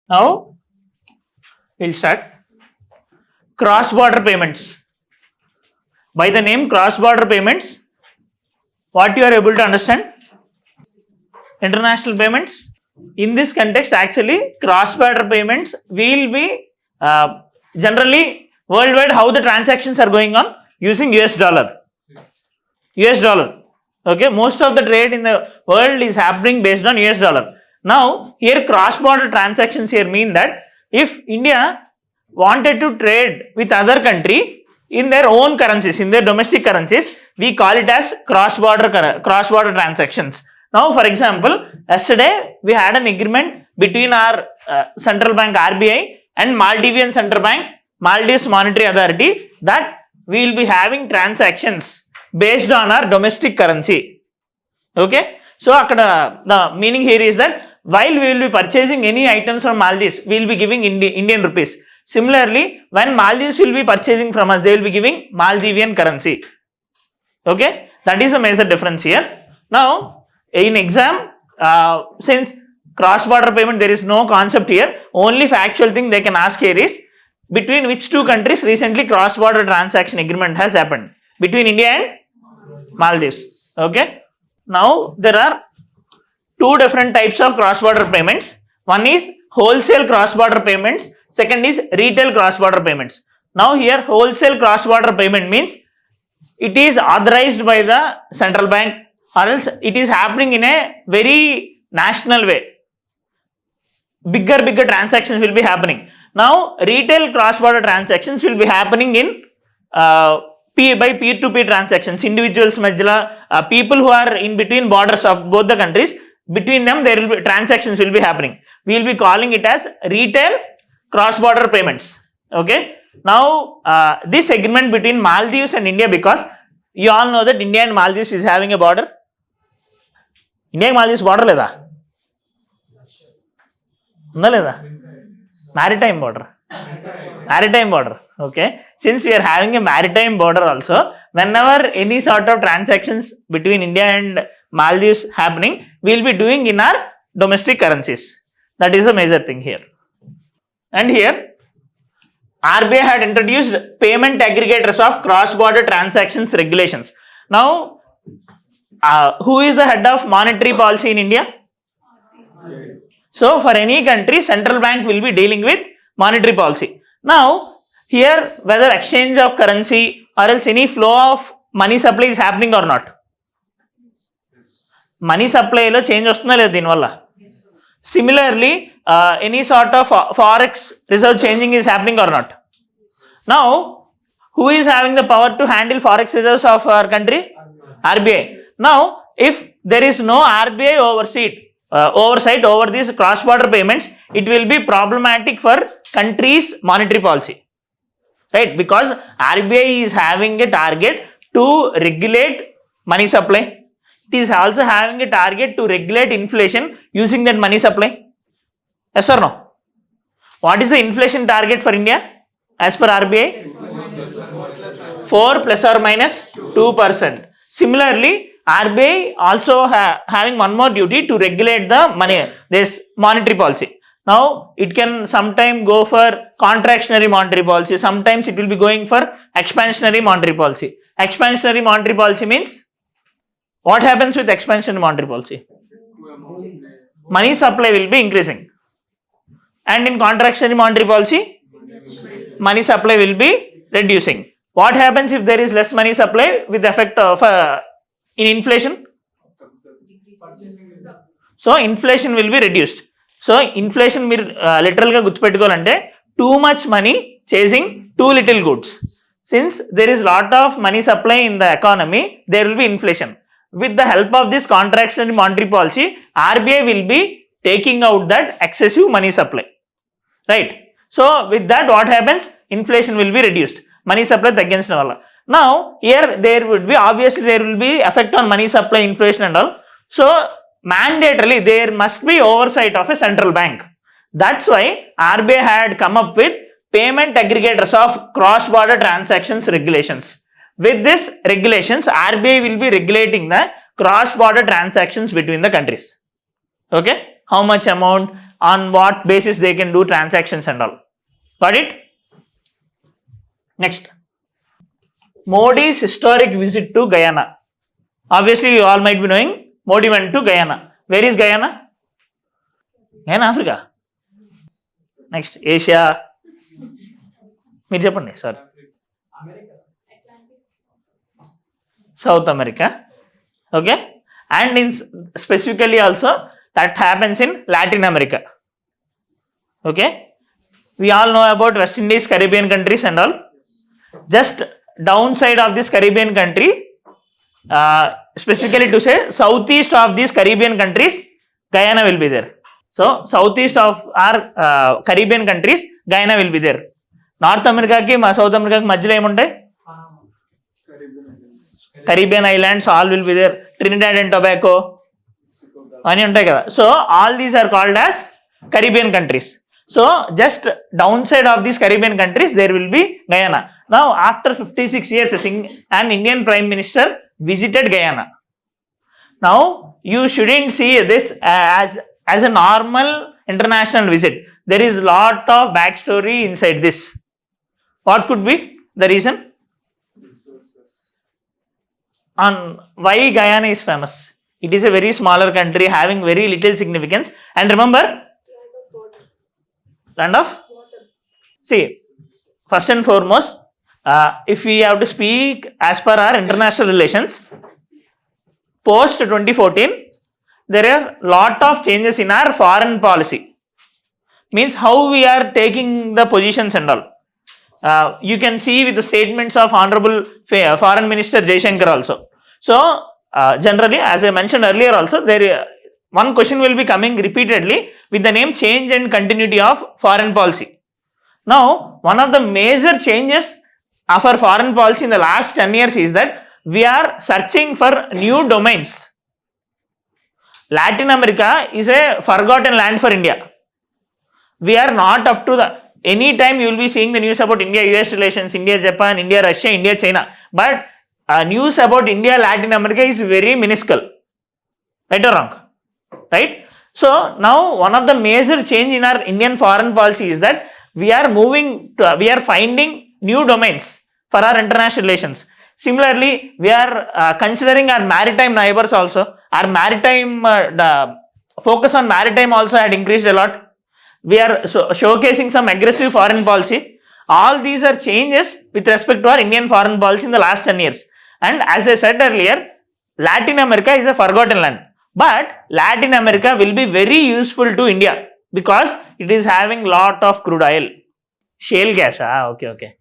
Now we'll start. Cross-border payments. By the name cross-border payments, what you are able to understand? International payments. In this context, actually, cross-border payments will be generally worldwide how the transactions are going on using US dollar. US dollar. Okay, most of the trade in the world is happening based on US dollar. Now, here cross-border transactions here mean that if India wanted to trade with other country in their own currencies, in their domestic currencies, we call it as cross-border transactions. Now, for example, yesterday we had an agreement between our central bank RBI and Maldivian Central Bank, Maldives Monetary Authority, that we will be having transactions based on our domestic currency. Okay, so the meaning here is that while we will be purchasing any items from Maldives, we will be giving Indian rupees. Similarly, when Maldives will be purchasing from us, they will be giving Maldivian currency. Okay, that is the major difference here. Now, in exam, since cross-border payment, there is no concept here. Only factual thing they can ask here is between which two countries recently cross-border transaction agreement has happened, between India and Maldives. Okay. Now there are two different types of cross-border payments. One is wholesale cross-border payments. Second is retail cross-border payments. Now here wholesale cross-border payment means it is authorized by the central bank, or else it is happening in a very national way. Bigger transactions will be happening. Now retail cross-border transactions will be happening in by peer-to-peer transactions. Individuals, people who are in between borders of both the countries, between them there will be transactions will be happening. We will be calling it as retail cross-border payments. Okay. Now this agreement between Maldives and India, because you all know that India and Maldives is having a border. India and Maldives border leda? No leda? Maritime border. Maritime border. Okay. Since we are having a maritime border also, whenever any sort of transactions between India and Maldives happening, we will be doing in our domestic currencies. That is a major thing here. And here, RBI had introduced payment aggregators of cross-border transactions regulations. Now, who is the head of monetary policy in India? So, for any country, central bank will be dealing with monetary policy. Now, here whether exchange of currency or else any flow of money supply is happening or not. Money supply lo change vastunda ledha dini valla. Similarly, any sort of forex reserve changing is happening or not. Now, who is having the power to handle forex reserves of our country? RBI. Now, if there is no RBI oversight over these cross-border payments, it will be problematic for countries' monetary policy. Right, because RBI is having a target to regulate money supply. It is also having a target to regulate inflation using that money supply. Yes or no? What is the inflation target for India as per RBI? 4 plus or minus 2%. Similarly, RBI also having one more duty to regulate the this monetary policy. Now, it can sometime go for contractionary monetary policy. Sometimes it will be going for expansionary monetary policy. Expansionary monetary policy means, what happens with expansionary monetary policy? Money supply will be increasing. And in contractionary monetary policy, money supply will be reducing. What happens if there is less money supply with the effect of in inflation? So, inflation will be reduced. So, inflation మీరు literally గుర్తుపెట్టుకోవాలంటే too much money chasing too little goods. Since there is lot of money supply in the economy, there will be inflation. With the help of this contractionary monetary policy, RBI will be taking out that excessive money supply. Right. So, with that what happens? Inflation will be reduced. Money supply తగ్గించడం వల్ల. Now, here there would be, obviously there will be effect on money supply, inflation and all. So, mandatorily there must be oversight of a central bank. That's why RBI had come up with payment aggregators of cross-border transactions regulations. With this regulations, RBI will be regulating the cross-border transactions between the countries. Okay, how much amount, on what basis they can do transactions and all. Got it? Next, Modi's historic visit to Guyana. Obviously, you all might be knowing Modi went to Guyana. Where is Guyana? Guyana, Africa. Next, Asia. Meer cheppandi, sorry. South America. Okay. And in specifically also that happens in Latin America. Okay. We all know about West Indies, Caribbean countries and all. Just downside of this Caribbean country, specifically to say southeast of these Caribbean countries, Guyana will be there. So southeast of our Caribbean countries, Guyana will be there. North America ki South America ki madhyalo em untayi? Caribbean islands all will be there. Trinidad and Tobago ani untayi kada. So all these are called as Caribbean countries. So just downside of these Caribbean countries there will be Guyana. Now after 56 years an Indian Prime Minister visited Guyana. Now you shouldn't see this as a normal international visit. There is lot of backstory inside this. What could be the reason? On why Guyana is famous? It is a very smaller country having very little significance. And remember, land of? See, first and foremost, if we have to speak as per our international relations, post 2014, there are lot of changes in our foreign policy. Means how we are taking the positions and all. You can see with the statements of Honorable Foreign Minister Jaishankar also. So, generally, as I mentioned earlier also, one question will be coming repeatedly with the name change and continuity of foreign policy. Now, one of the major changes of our foreign policy in the last 10 years is that we are searching for new domains. Latin America is a forgotten land for India. We are not up to the... Anytime you will be seeing the news about India-US relations, India-Japan, India-Russia, India-China. But news about India-Latin America is very minuscule. Right or wrong? Right? So, now one of the major change in our Indian foreign policy is that we are finding new domains for our international relations. Similarly, we are considering our maritime neighbors also. Our maritime, the focus on maritime also had increased a lot. We are showcasing some aggressive foreign policy. All these are changes with respect to our Indian foreign policy in the last 10 years. And as I said earlier, Latin America is a forgotten land. But Latin America will be very useful to India because it is having lot of crude oil. Shale gas. Okay.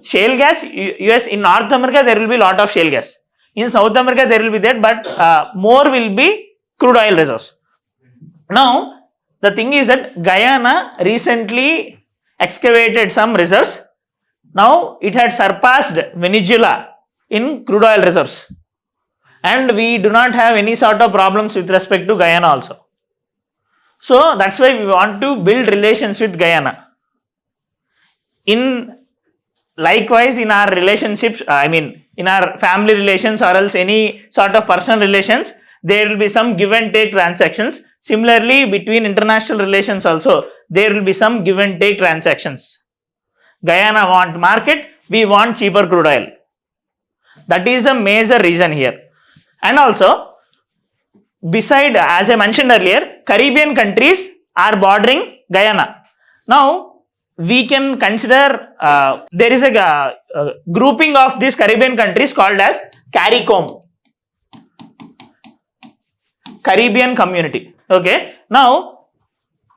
Shale gas, US, in North America there will be lot of shale gas. In South America there will be that, but more will be crude oil resource. Now, the thing is that Guyana recently excavated some reserves. Now it had surpassed Venezuela in crude oil reserves. And we do not have any sort of problems with respect to Guyana also. So that's why we want to build relations with Guyana. Likewise in our relationships, in our family relations or else any sort of personal relations, there will be some give and take transactions. Similarly, between international relations also, there will be some give and take transactions. Guyana want market, we want cheaper crude oil. That is the major reason here. And also, beside, as I mentioned earlier, Caribbean countries are bordering Guyana. Now, we can consider, there is a grouping of these Caribbean countries called as CARICOM. Caribbean community. Okay. Now,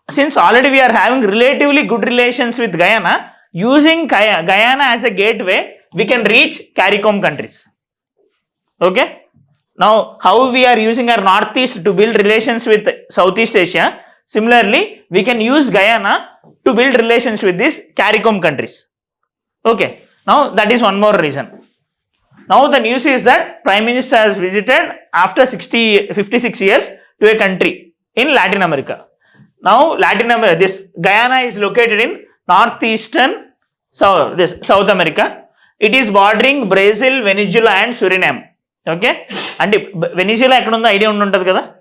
since already we are having relatively good relations with Guyana, using Guyana as a gateway, we can reach CARICOM countries. Okay. Now, how we are using our Northeast to build relations with Southeast Asia, similarly, we can use Guyana to build relations with these CARICOM countries. Okay. Now, that is one more reason. Now, the news is that Prime Minister has visited after 56 years to a country in Latin America. Now, this Guyana is located in northeastern South America. It is bordering Brazil, Venezuela and Suriname. Okay. And Venezuela, idea untadi kada?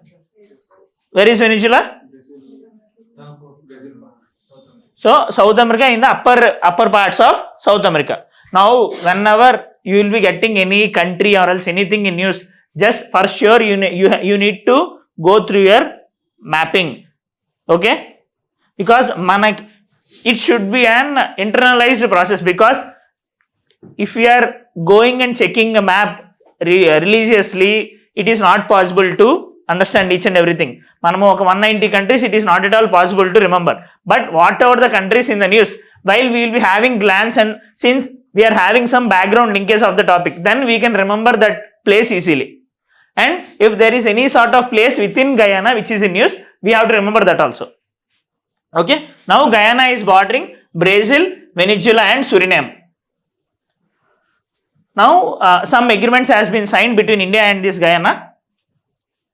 Where is Venezuela? So South America in the upper parts of South America. Now whenever you will be getting any country or else anything in news, just for sure you need to go through your mapping. Okay, because it should be an internalized process, because if we are going and checking a map religiously, it is not possible to understand each and everything. Manamu oka 190 countries, it is not at all possible to remember. But whatever the countries in the news, while we will be having glance, and since we are having some background linkage of the topic, then we can remember that place easily. And if there is any sort of place within Guyana which is in news, we have to remember that also. Okay. Now Guyana is bordering Brazil, Venezuela and Suriname. Now some agreements has been signed between India and this Guyana,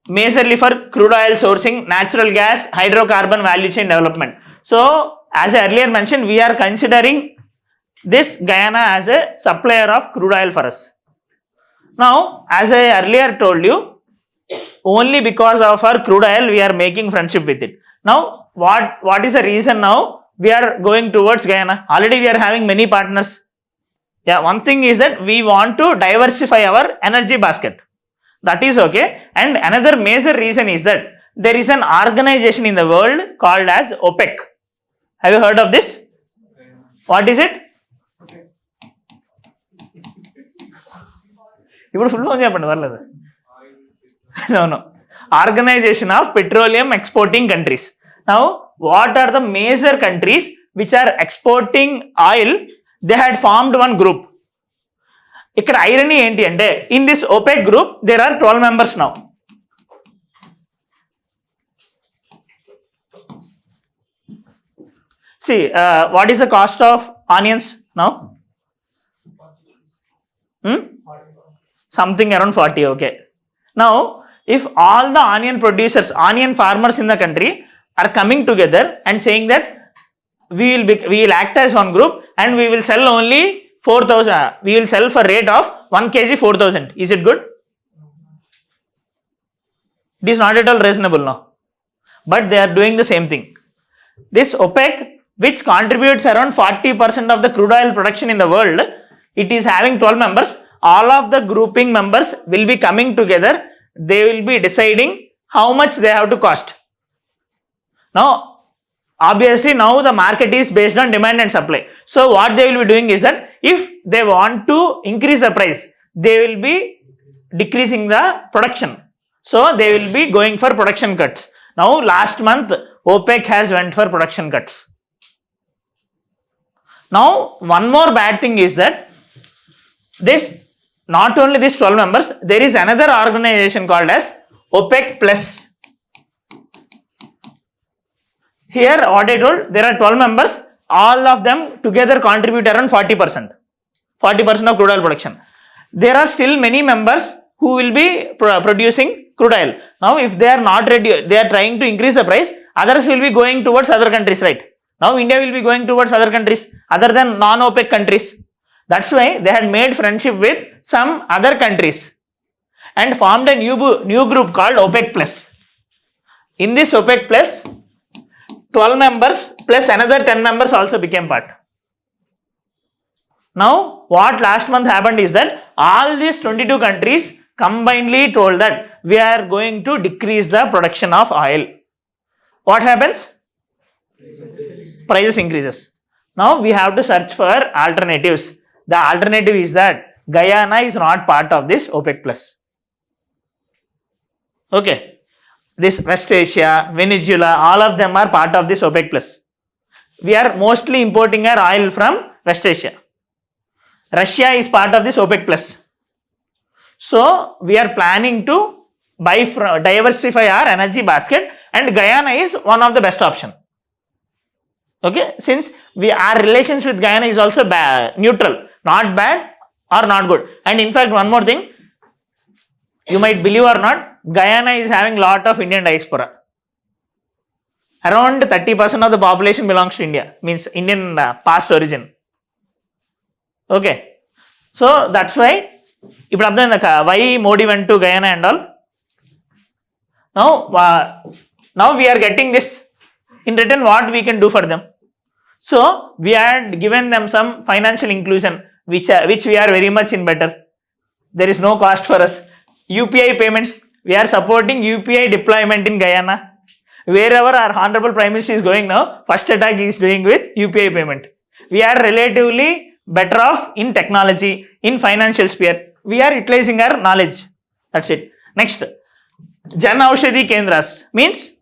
majorly for crude oil sourcing, natural gas, hydrocarbon value chain development. So as I earlier mentioned, we are considering this Guyana as a supplier of crude oil for us. Now as I earlier told you, only because of our crude oil we are making friendship with it. Now what is the reason now we are going towards Guyana? Already we are having many partners. Yeah, one thing is that we want to diversify our energy basket. That is okay. And another major reason is that there is an organization in the world called as OPEC. Have you heard of this? What is it? No. Organization of Petroleum Exporting Countries. Now, what are the major countries which are exporting oil? They had formed one group. ఇక్కడ irony ఏంటి అంటే, in this OPEC group there are 12 members now. See, what is the cost of onions now? Something around 40. Okay. Now if all the onion producers, onion farmers in the country are coming together and saying that we will act as one group and we will sell only 4,000, we will sell for rate of 1 kg 4,000. Is it good? It is not at all reasonable now. But they are doing the same thing. This OPEC, which contributes around 40% of the crude oil production in the world, it is having 12 members. All of the grouping members will be coming together. They will be deciding how much they have to cost. Now, obviously now the market is based on demand and supply. So what they will be doing is that if they want to increase the price, they will be decreasing the production. So they will be going for production cuts. Now last month OPEC has went for production cuts. Now one more bad thing is that this, not only these 12 members, there is another organization called as OPEC Plus. Here what I told, there are 12 members, all of them together contribute around 40% of crude oil production. There are still many members who will be producing crude oil. Now if they are not ready, they are trying to increase the price, others will be going towards other countries, right? Now India will be going towards other countries other than non-OPEC countries. That's why they had made friendship with some other countries and formed a new group called OPEC Plus. In this OPEC Plus, 12 members plus another 10 members also became part. Now, what last month happened is that all these 22 countries combinedly told that we are going to decrease the production of oil. What happens? Prices increases. Now, we have to search for alternatives. The alternative is that Guyana is not part of this OPEC Plus. Okay. This West Asia, Venezuela, all of them are part of this OPEC Plus. We are mostly importing our oil from West Asia. Russia is part of this OPEC Plus. So we are planning to diversify our energy basket, and Guyana is one of the best option. Okay, since our relations with Guyana is also neutral, not bad or not good. And in fact, one more thing, you might believe or not, Guyana is having lot of Indian diaspora. Around 30% of the population belongs to India, means Indian past origin. Okay, so that's why why Modi went to Guyana and all. Now we are getting this. In return, what we can do for them? So we had given them some financial inclusion, which we are very much in better. There is no cost for us. UPI payment, we are supporting UPI deployment in Guyana. Wherever our Honorable Prime Minister is going now, first attack he is doing with UPI payment. We are relatively better off in technology, in financial sphere. We are utilizing our knowledge. That's it. Next, Jan Aushadhi Kendras means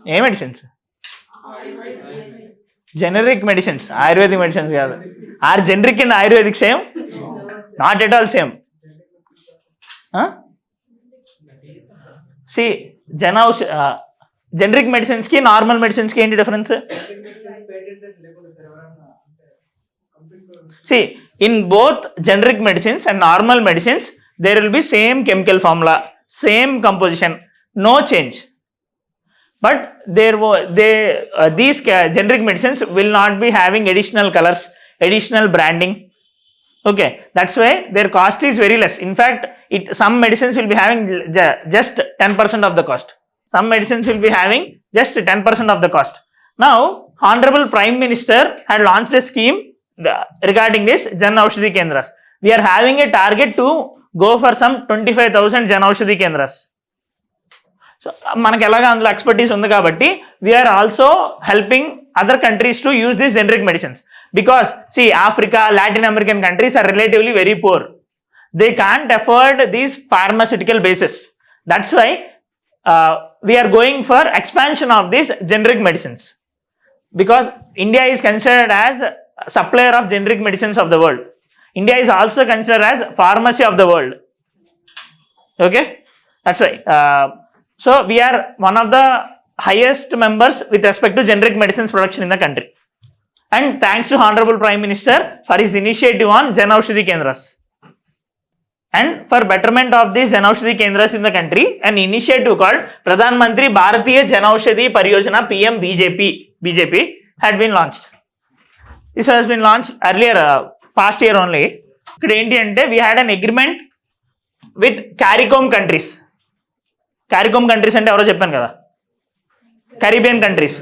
medicines. Generic medicines, Ayurvedic medicines. Are generic and Ayurvedic same? Not at all same. Huh? See, generic medicines ki normal medicines ki enti difference? See, in both generic medicines and normal medicines, there will be same chemical formula, same composition, no change. But these generic medicines will not be having additional colors, additional branding. Okay, that's why their cost is very less. In fact, some medicines will be having just 10% of the cost. Some medicines will be having just 10% of the cost. Now, Honorable Prime Minister had launched a scheme regarding this Jan Aushadhi Kendras. We are having a target to go for some 25,000 Jan Aushadhi Kendras. So, మనకి ఎలాగా అందులో expertise ఉంది కాబట్టి we are also helping other countries to use these generic medicines. Because, see, Africa, Latin American countries are relatively very poor. They can't afford these pharmaceutical bases. That's why we are going for expansion of these generic medicines. Because India is considered as a supplier of generic medicines of the world. India is also considered as pharmacy of the world. Okay? That's why. So, we are one of the highest members with respect to generic medicines production in the country. And thanks to Honorable Prime Minister for his initiative on Jan Aushadhi Kendras. And for betterment of these Jan Aushadhi Kendras in the country, an initiative called Pradhan Mantri Bharatiya Jan Aushadhi Pariyojana PM BJP had been launched. This has been launched earlier, past year only. We had an agreement with CARICOM countries. CARICOM countries అంటే ఎవరో చెప్పాను కదా, Caribbean countries,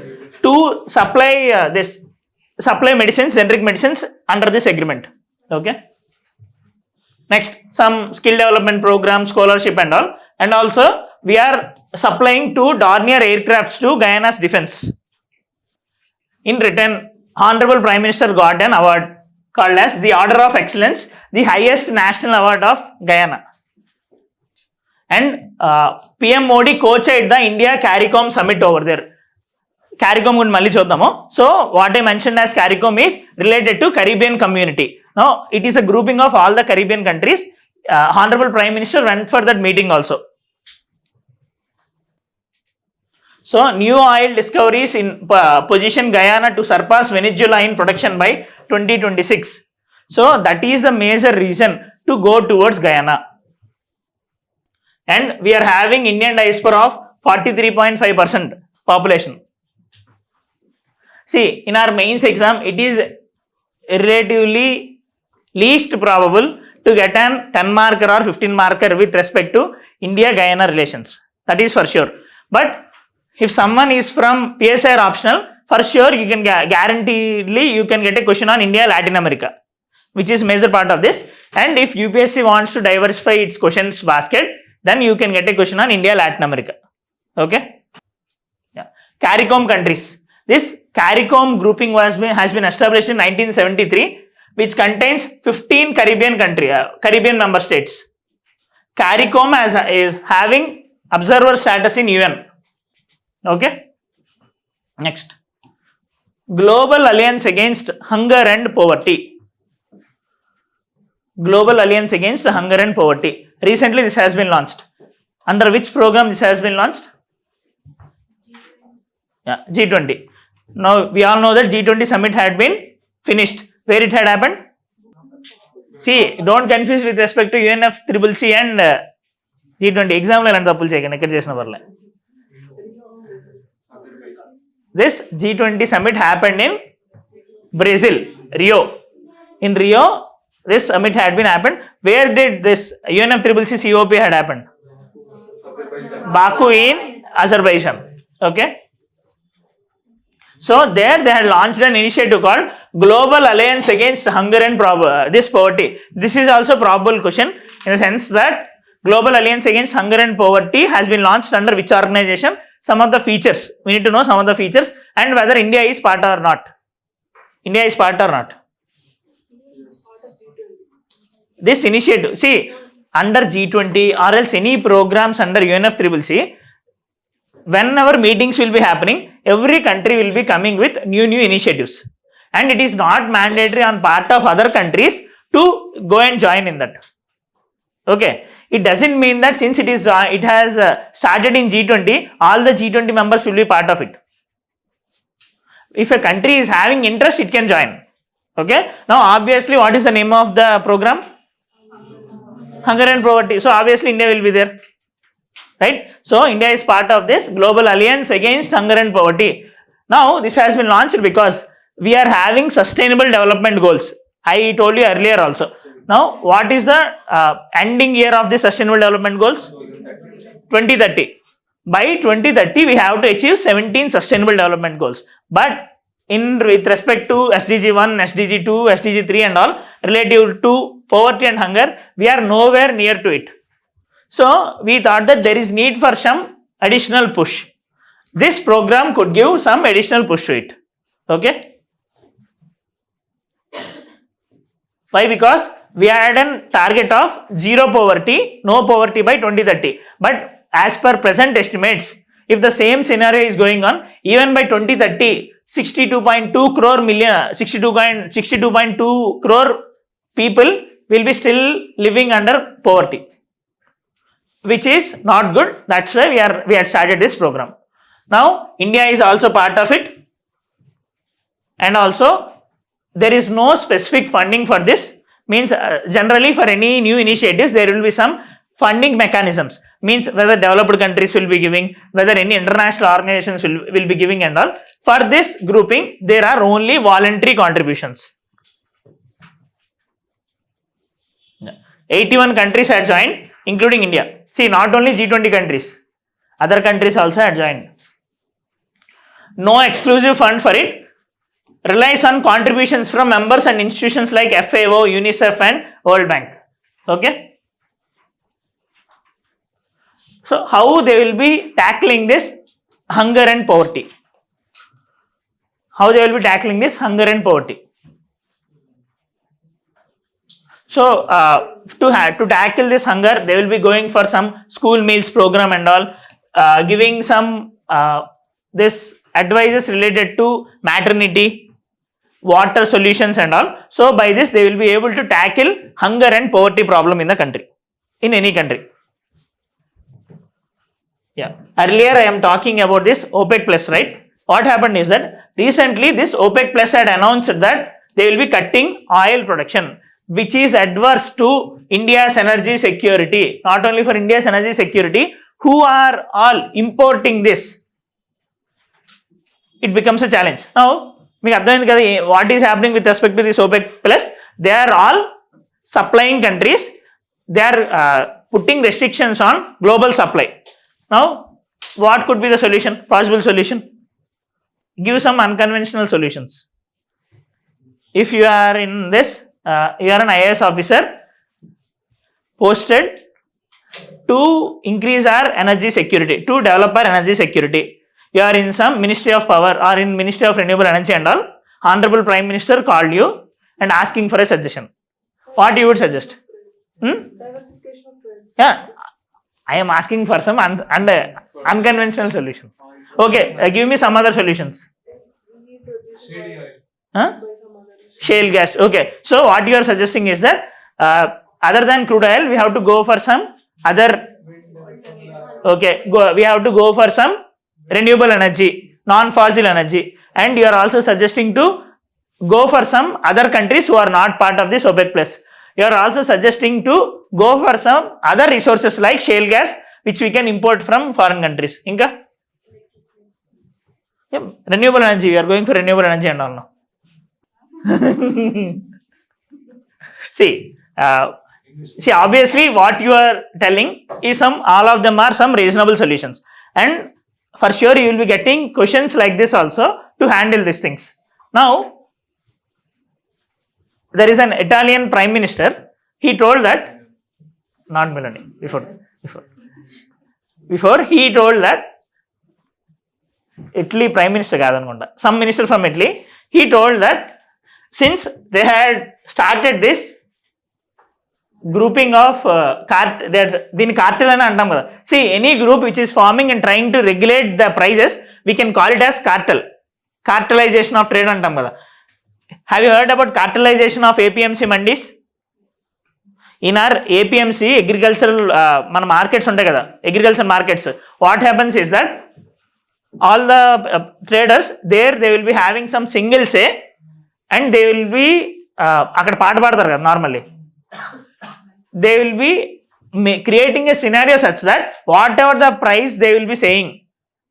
to supply medicines, generic medicines under this agreement. Okay. Next, some skill development programs, scholarship and all. And also, we are supplying 2 Dornier aircrafts to Guyana's defense. In return, Honorable Prime Minister got an award called as the Order of Excellence, the highest national award of Guyana. And PM Modi co-chaired the India CARICOM summit over there. CARICOM gun malli choddamu. So what I mentioned as CARICOM is related to Caribbean community. Now it is a grouping of all the Caribbean countries. Honorable Prime Minister went for that meeting also. So new oil discoveries in position Guyana to surpass Venezuela in production by 2026. So that is the major reason to go towards Guyana. And we are having Indian diaspora of 43.5% population. See, in our mains exam, it is relatively least probable to get an 10 marker or 15 marker with respect to India-Guyana relations. That is for sure. But if someone is from PSI optional, for sure you can guaranteedly you can get a question on India-Latin America, which is major part of this. And if UPSC wants to diversify its questions basket, then you can get a question on India, Latin America. Okay? Yeah. CARICOM countries. This CARICOM grouping has been established in 1973, which contains 15 Caribbean member states. CARICOM is having observer status in UN. Okay? Next. Global Alliance Against Hunger and Poverty. Global Alliance Against Hunger and Poverty. Recently, this has been launched. Under which program this has been launched? Yeah, G20. Now, we all know that G20 summit had been finished. Where it had happened? See, don't confuse with respect to UNFCCC and G20. Exam lo tapulu cheyakandi ekkada chesina parle. This G20 summit happened in Brazil, Rio. In Rio, this summit had been happened. Where did this UNFCCC COP had happened? Baku in Azerbaijan. Okay. So there they had launched an initiative called Global Alliance Against Hunger and this Poverty. This is also probable question in the sense that Global Alliance Against Hunger and Poverty has been launched under which organization? Some of the features. We need to know some of the features and whether India is part or not. India is part or not. This initiative, see, under G20 or else any programs under UNFCCC, whenever meetings will be happening, every country will be coming with new initiatives. And it is not mandatory on part of other countries to go and join in that. Okay, it doesn't mean that since it has started in G20, all the G20 members will be part of it. If a country is having interest, it can join. Okay, now obviously what is the name of the program? Hunger and Poverty. So obviously India will be there, right? So India is part of this Global Alliance Against Hunger and Poverty. Now this has been launched because we are having sustainable development goals. I told you earlier also. Now what is the ending year of the sustainable development goals? 2030. By 2030 we have to achieve 17 sustainable development goals. But with respect to SDG 1, SDG 2, SDG 3 and all relative to poverty and hunger, we are nowhere near to it. So we thought that there is need for some additional push. This program could give some additional push to it. Okay. Why? Because we had a target of zero poverty, no poverty by 2030. But as per present estimates, if the same scenario is going on, even by 2030, 62.2 crore people will be still living under poverty, which is not good. That's why we had started this program. Now India is also part of it, and also there is no specific funding for this. Means generally for any new initiatives there will be some funding mechanisms. Means whether developed countries will be giving, whether any international organizations will be giving and all. For this grouping there are only voluntary contributions. 81 countries had joined, including India. See, not only G20 countries, other countries also had joined. No exclusive fund for it. Relies on contributions from members and institutions like FAO, UNICEF and World Bank. Okay. So how they will be tackling this hunger and poverty? How they will be tackling this hunger and poverty? So to tackle this hunger, they will be going for some school meals program and all, giving some this advices related to maternity, water solutions and all. So by this they will be able to tackle hunger and poverty problem in the country, in any country. Yeah. Earlier I am talking about this OPEC plus, right? What happened is that recently this OPEC plus had announced that they will be cutting oil production, which is adverse to India's energy security. Not only for India's energy security, who are all importing this? It becomes a challenge. Now, what is happening with respect to this OPEC plus? They are all supplying countries. They are putting restrictions on global supply. Now, what could be the solution? Possible solution? Give some unconventional solutions. If you are in this, you are an IAS officer posted to increase our energy security, to develop our energy security. You are in some Ministry of Power or in Ministry of Renewable Energy and all. Honorable Prime Minister called you and asking for a suggestion. What you would suggest? Diversification of trade. Yeah, I am asking for some unconventional solution. Okay, give me some other solutions. We need to reduce Shady oil. Huh? by some other reason. Shale gas. Okay, so what you are suggesting is that other than crude oil, we have to go for some other. Okay, we have to go for some renewable energy, non-fossil energy, and you are also suggesting to go for some other countries who are not part of this OPEC plus. You are also suggesting to go for some other resources like shale gas, which we can import from foreign countries. Inka? Yeah, renewable energy. We are going for renewable energy and all now. See, obviously what you are telling is all of them are some reasonable solutions, and for sure you will be getting questions like this also to handle these things. Now, there is an Italian prime minister. He told that, not Meloni, before he told that, Italy prime minister kadanukunda, some minister from Italy, he told that since they had started this grouping of దీని Cartel అని అంటాం కదా. See, any group which is forming and trying to regulate the prices, we can call it as cartel. Cartelization of trade అంటాం కదా. Have you heard about cartelization of APMC mandis? In our APMC agricultural మన markets ఉంటాయి కదా, agriculture markets, what happens is that all the traders there, they will be having some single say and they will be అక్కడ పాట పాడతారు కదా normally, they will be creating a scenario such that whatever the price they will be saying,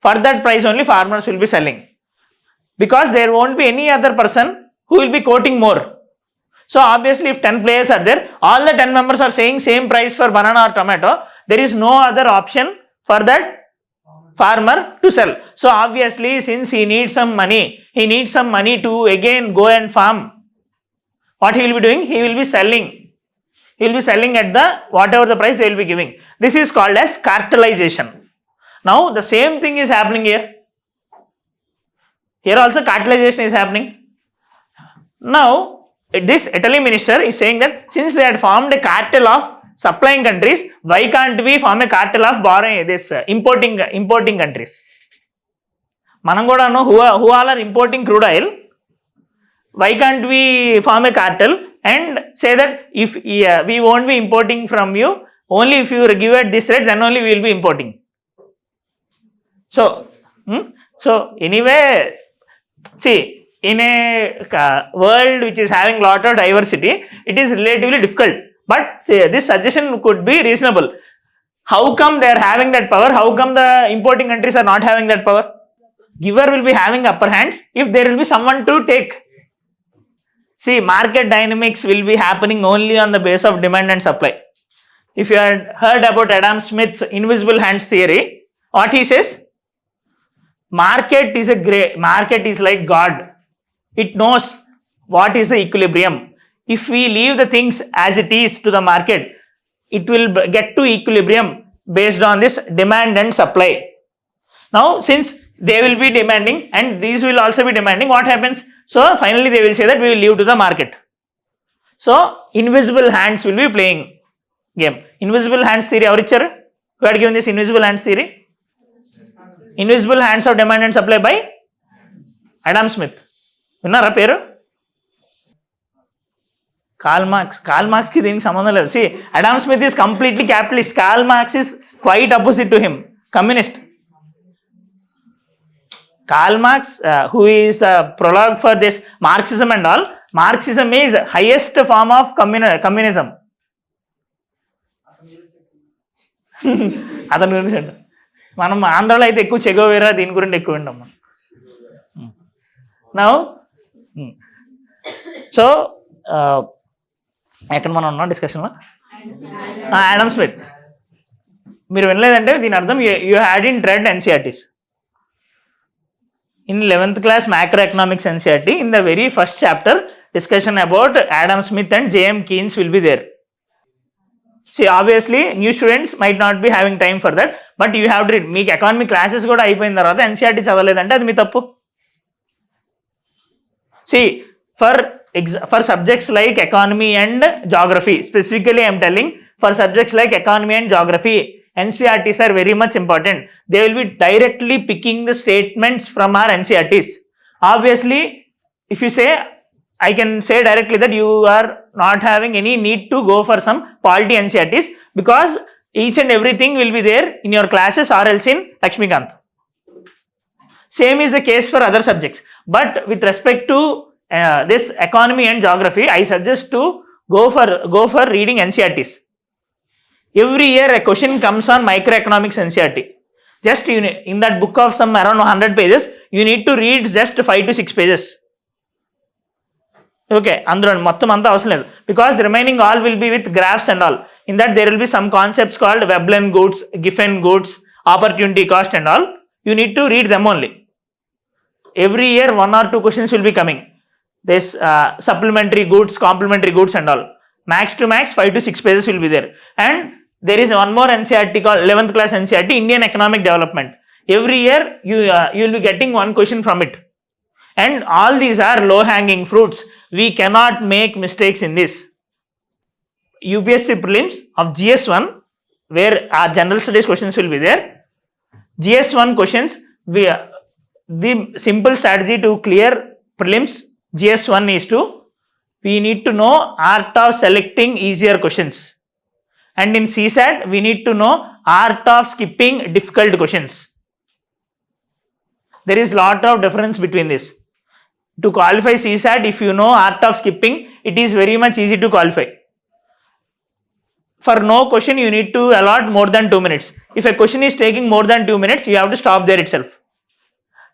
for that price only farmers will be selling, because there won't be any other person who will be quoting more. So obviously if 10 players are there, all the 10 members are saying same price for banana or tomato, there is no other option for that farmer to sell. So obviously since he needs some money to again go and farm, what he will be doing, he will be selling at the whatever the price they will be giving. This is called as cartelization. Now the same thing is happening here also cartelization is happening. Now this Italy minister is saying that since they had formed a cartel of supplying countries, why can't we form a cartel of borrowing this importing countries? Manam kuda know who all are importing crude oil. Why can't we form a cartel and say that if we won't be importing from you, only if you give at this rate, then only we will be importing. So anyway, see, in a world which is having lot of diversity, it is relatively difficult. But say this suggestion could be reasonable. How come they are having that power? How come the importing countries are not having that power? Giver will be having upper hands if there will be someone to take. See, market dynamics will be happening only on the base of demand and supply. If you had heard about Adam Smith's invisible hands theory, what he says, market is like God. It knows what is the equilibrium. If we leave the things as it is to the market, it will get to equilibrium based on this demand and supply. Now, since they will be demanding and these will also be demanding, what happens? So finally they will say that we will leave to the market. So invisible hands will be playing game. Invisible hands theory evaru icharu? Who had given this invisible hands theory? Invisible hands of demand and supply by Adam Smith. విన్నారా పేరు? Karl Marx కి దీనికి సంబంధం లేదు. See, Adam Smith is completely capitalist. Karl Marx is quite opposite to him, communist. Karl Marx, who is the prologue for this Marxism and all, Marxism is highest form of communism. అతని గురించి అంట, మనం ఆంధ్రాలో అయితే ఎక్కువ చెగోవేరా దీని గురించి ఎక్కువ వింటాం మనం. నౌ సో ఎక్కడ మనం ఉన్నాం డిస్కషన్లో? Adam Smith. మీరు వినలేదంటే దీని అర్థం you had in red NCERTs. In 11th class macroeconomics NCERT, in the very first chapter, discussion about Adam Smith and J.M. Keynes will be there. See, obviously new students might not be having time for that, but you have to read. మీకు economy classes కూడా అయిపోయిన తర్వాత NCERT చదవలేదంటే అది మీ తప్పు. See, for subjects like economy and geography, specifically I am telling, for subjects like economy and geography, NCERTs are very much important. They will be directly picking the statements from our NCERTs. Obviously, if you say, I can say directly that you are not having any need to go for some polity NCERTs, because each and everything will be there in your classes or else in Lakshmikant. Same is the case for other subjects. But with respect to this economy and geography, I suggest to go for reading NCERTs. Every year a question comes on microeconomics NCERT. Just in that book of some around 100 pages, you need to read just 5 to 6 pages. Okay, andro mottam anta avasam ledhu, because remaining all will be with graphs and all. In that there will be some concepts called Veblen goods, Giffen goods, opportunity cost and all. You need to read them only. every year 1 or 2 questions will be coming. This supplementary goods, complementary goods and all. Max to max 5 to 6 pages will be there. And there is one more NCERT called 11th class NCERT, Indian Economic Development. Every year you will be getting one question from it. And all these are low hanging fruits. We cannot make mistakes in this. UPSC prelims of GS1, where our general studies questions will be there. GS1 questions, the simple strategy to clear prelims GS1 is we need to know art of selecting easier questions. And in CSAT, we need to know art of skipping difficult questions. There is lot of difference between this. To qualify CSAT, if you know art of skipping, it is very much easy to qualify. For no question, you need to allot more than 2 minutes. If a question is taking more than 2 minutes, you have to stop there itself.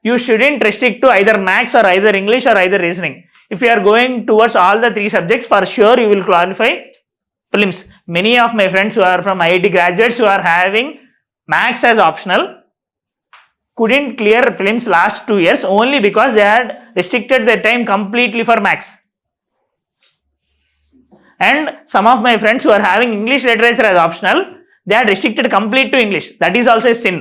You shouldn't restrict to either maths or either English or either reasoning. If you are going towards all the 3 subjects, for sure you will qualify prelims. Many of my friends who are from IIT graduates who are having maths as optional couldn't clear prelims last 2 years only because they had restricted their time completely for maths. And some of my friends who are having English literature as optional, they are restricted complete to English. That is also a sin.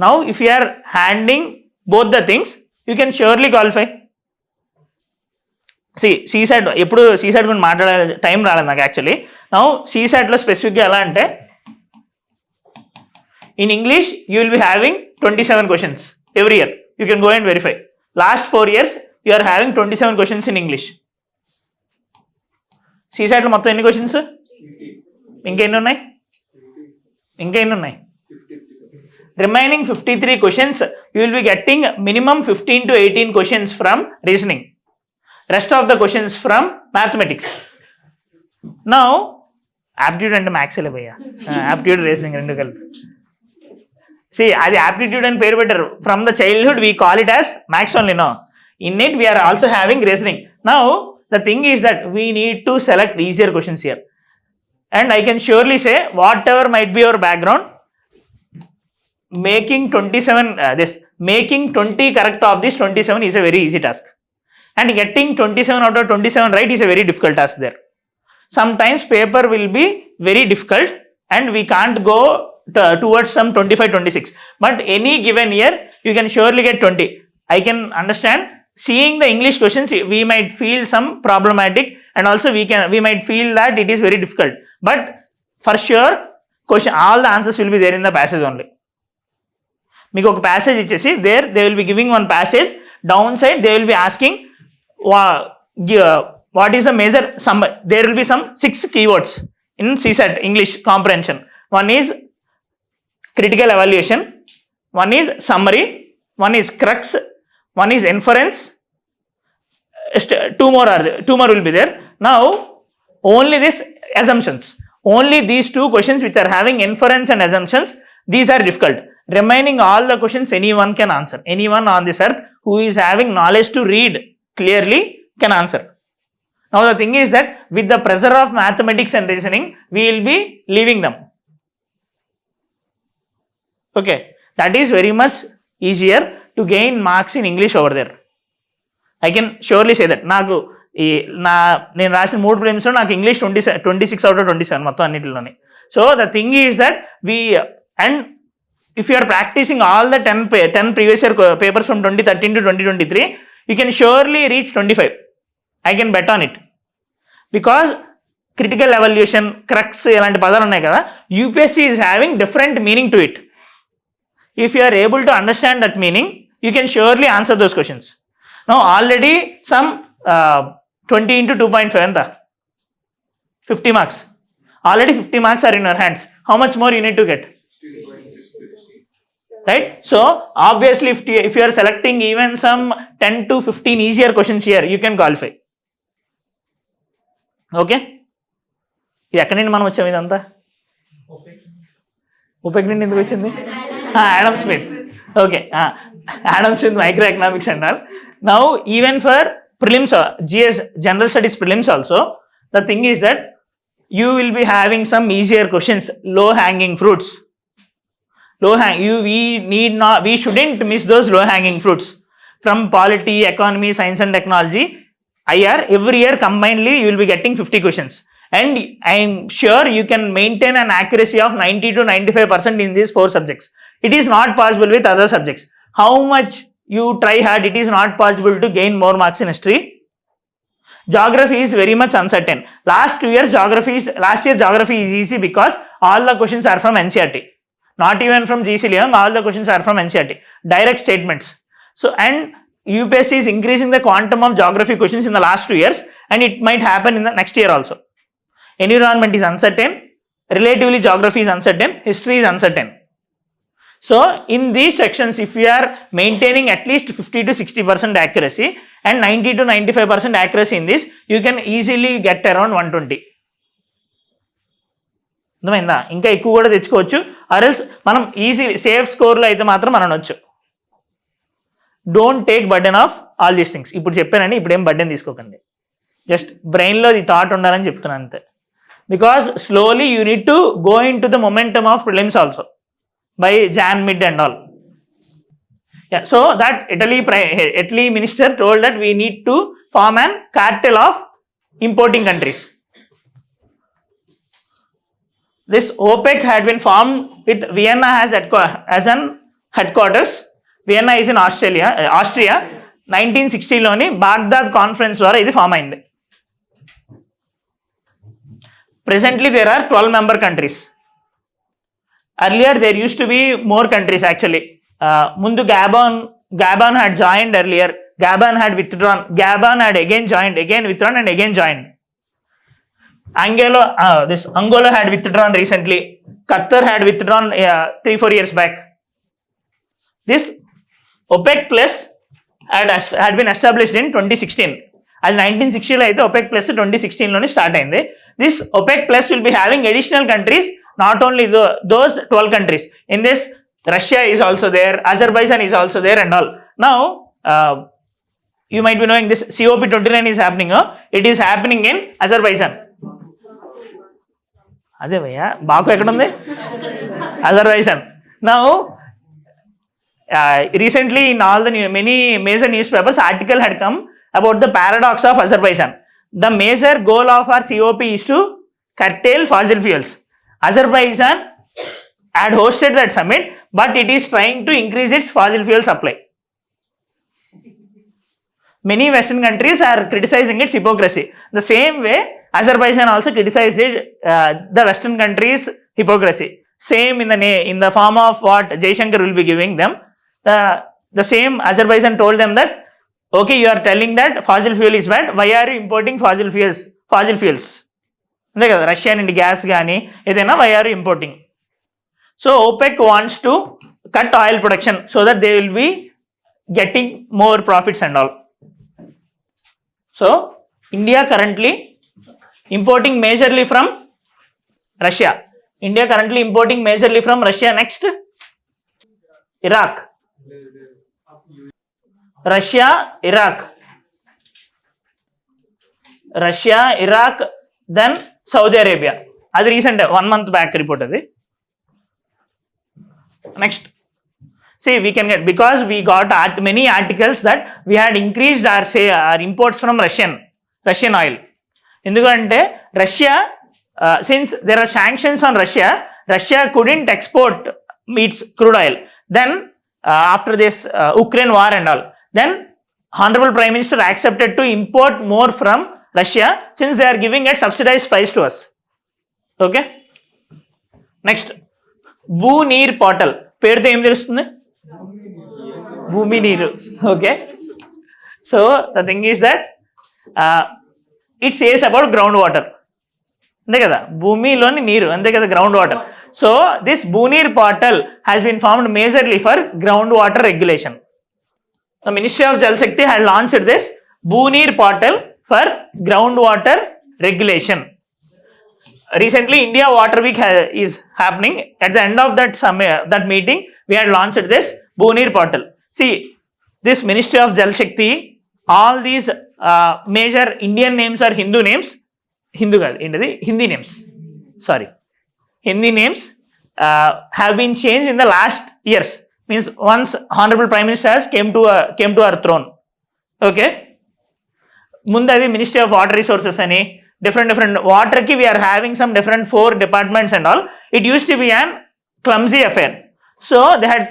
Now, if you are handling both the things, you can surely qualify. See, CSAT, ఎప్పుడు CSAT గురించి మాట్లాడే time రాలేదు నాకు actually. Now CSATలో స్పెసిఫిక్గా ఎలా అంటే, in English, you will be having 27 questions every year. You can go and verify. Last 4 years, you are having 27 questions in English. CSAT లో మొత్తం ఎన్ని క్వశ్చన్స్? ఇంకెన్ని ఉన్నాయి? Remaining 53 questions, you will be getting minimum 15 to 18 questions from reasoning. Rest of the questions from mathematics. Now, aptitude and maths le bhaiya. Aptitude reasoning rendu kalpi. See, adi aptitude and pair better. From the childhood, we call it as maths only, no. In it, we are also having reasoning. Now, the thing is that we need to select easier questions here. And I can surely say, whatever might be your background, making 20 correct of this 27 is a very easy task. And getting 27 out of 27 right is a very difficult task there. Sometimes paper will be very difficult and we can't go towards some 25, 26. But any given year, you can surely get 20. I can understand. Seeing the English questions, we might feel some problematic and also we might feel that it is very difficult. But for sure, all the answers will be there in the passage only. మీకు ఒక passage ఇచ్చేసి they will be giving one passage, down side they will be asking what is the major summary. There will be some 6 keywords in CSAT English comprehension. One is critical evaluation, one is summary, one is crux, one is inference. Two more will be there. Now only this assumptions, only these 2 questions which are having inference and assumptions, these are difficult. Remaining all the questions anyone can answer. Anyone on this earth who is having knowledge to read clearly can answer. Now the thing is that with the pressure of mathematics and reasoning, we will be leaving them. Okay, that is very much easier to gain marks in English over there. I can surely say that. నేను రాసిన 3 ప్రిలిమ్స్లో నాకు English 26 out of 27 మొత్తం అన్నిటిలోనే. So the thing is that and if you are practicing all the 10 previous year papers from 2013 to 2023, you can surely reach 25. I can bet on it. Because critical evaluation, crux, elanti padalu unnai kada, UPSC is having different meaning to it. If you are able to understand that meaning, you can surely answer those questions. Now already some 20 into 2.5 anta 50 marks. Already 50 marks are in your hands. How much more you need to get? Right? So obviously if you are selecting even some 10 to 15 easier questions here, you can qualify. Okay? ఇది ఎక్కడి నుండి మనం వచ్చాము ఇదంతా? ఉపేక్ నుండి ఎందుకు వచ్చింది? Adam Smith. Okay. Adam Smith micro economics and all. Now even for prelims, GS general studies prelims also, the thing is that you will be having some easier questions, low hanging fruits. We shouldn't miss those low hanging fruits. From polity, economy, science and technology, IR, every year combinedly you will be getting 50 questions. And I'm sure you can maintain an accuracy of 90 to 95% in these 4 subjects. It is not possible with other subjects. How much you try hard, it is not possible to gain more marks in history. Geography is very much uncertain. Last year geography is easy because all the questions are from NCERT. Not even from GC Leong, all the questions are from NCERT. Direct statements. So, and UPSC is increasing the quantum of geography questions in the last 2 years, and it might happen in the next year also. Environment is uncertain, relatively geography is uncertain, history is uncertain. So, in these sections, if you are maintaining at least 50 to 60% accuracy and 90 to 95% accuracy in this, you can easily get around 120. అర్థమైందా? ఇంకా ఎక్కువ కూడా తెచ్చుకోవచ్చు, ఆర్ఎల్స్ మనం easy safe స్కోర్లో అయితే మాత్రం మనం అనొచ్చు. Don't take burden of all these things. ఇప్పుడు చెప్పానండి, ఇప్పుడు ఏం బర్డెన్ తీసుకోకండి, జస్ట్ బ్రెయిన్లో ఈ థాట్ ఉండాలని చెప్తున్నాను అంతే. Because slowly you need to go in to the momentum of prelims also by Jan mid and all. Yeah, so that Italy minister told that we need to form an cartel of importing countries. This OPEC had been formed with Vienna as an headquarters. Vienna is in Austria. 1960లోని Baghdad conference ద్వారా ఇది form అయింది. Presently there are 12 member countries. Earlier there used to be more countries actually. Mundu Gabon had joined earlier. Gabon had withdrawn. Gabon had again joined, again withdrawn and again joined. Angola had withdrawn recently. Qatar had withdrawn 3-4 years back. This OPEC Plus had been established in 2016. అది 1960లో అయితే OPEC Plus 2016లోనే start అయింది. This OPEC Plus will be having additional countries, not only those 12 countries. In this, Russia is also there, Azerbaijan is also there and all. Now, you might be knowing this COP29 is happening. It is happening in Azerbaijan. అదే భయ్యా, బాకు ఎక్కడ ఉంది? Azerbaijan. Now, recently in all the many major newspapers, article had come about the paradox of Azerbaijan. The major goal of our COP is to curtail fossil fuels. Azerbaijan had hosted that summit, but it is trying to increase its fossil fuel supply. Many Western countries are criticizing its hypocrisy. The same way, Azerbaijan also criticized the Western countries' hypocrisy. Same in the form of what Jaishankar will be giving them. The same Azerbaijan told them that, okay, you are telling that fossil fuel is bad. Why are you importing fossil fuels? అంతే కదా, Russia నుండి gas కానీ ఏదైనా we are importing. సో OPEC wants to cut oil production so that they will be getting more profits and all. So India currently importing majorly from Russia. Next Iraq. Russia, Iraq, then Saudi Arabia. అది recent 1 month back report అది. Next, see we can get, because we got many articles that we had increased our imports from Russian oil. ఎందుకంటే Russia, since there are sanctions on Russia couldn't export its crude oil. Then after this Ukraine war and all, then Honorable Prime Minister accepted to import more from Russia since they are giving at subsidized price to us. Okay. Next, Bhu-Neer portal. పేరుతో ఏం తెలుస్తుంది? భూమి నీరు. Okay. So the thing is that it says about ground water. అంతే కదా, భూమిలోని నీరు, అంతే కదా, ground water. So this Bhu-Neer portal has been formed majorly for groundwater regulation. The Ministry of Jal Shakti had launched this Bhu-Neer portal for groundwater regulation. Recently, India Water Week is happening. At the end of that meeting, we had launched this Bhu-Neer portal. See, this Ministry of Jal Shakti, all these major Indian names are Hindu names. Hindi names. have been changed in the last years. Means once honorable prime minister has came to our throne. Okay, mundadi ministry of water resources ani different water ki we are having some different 4 departments and all. It used to be an clumsy affair, so they had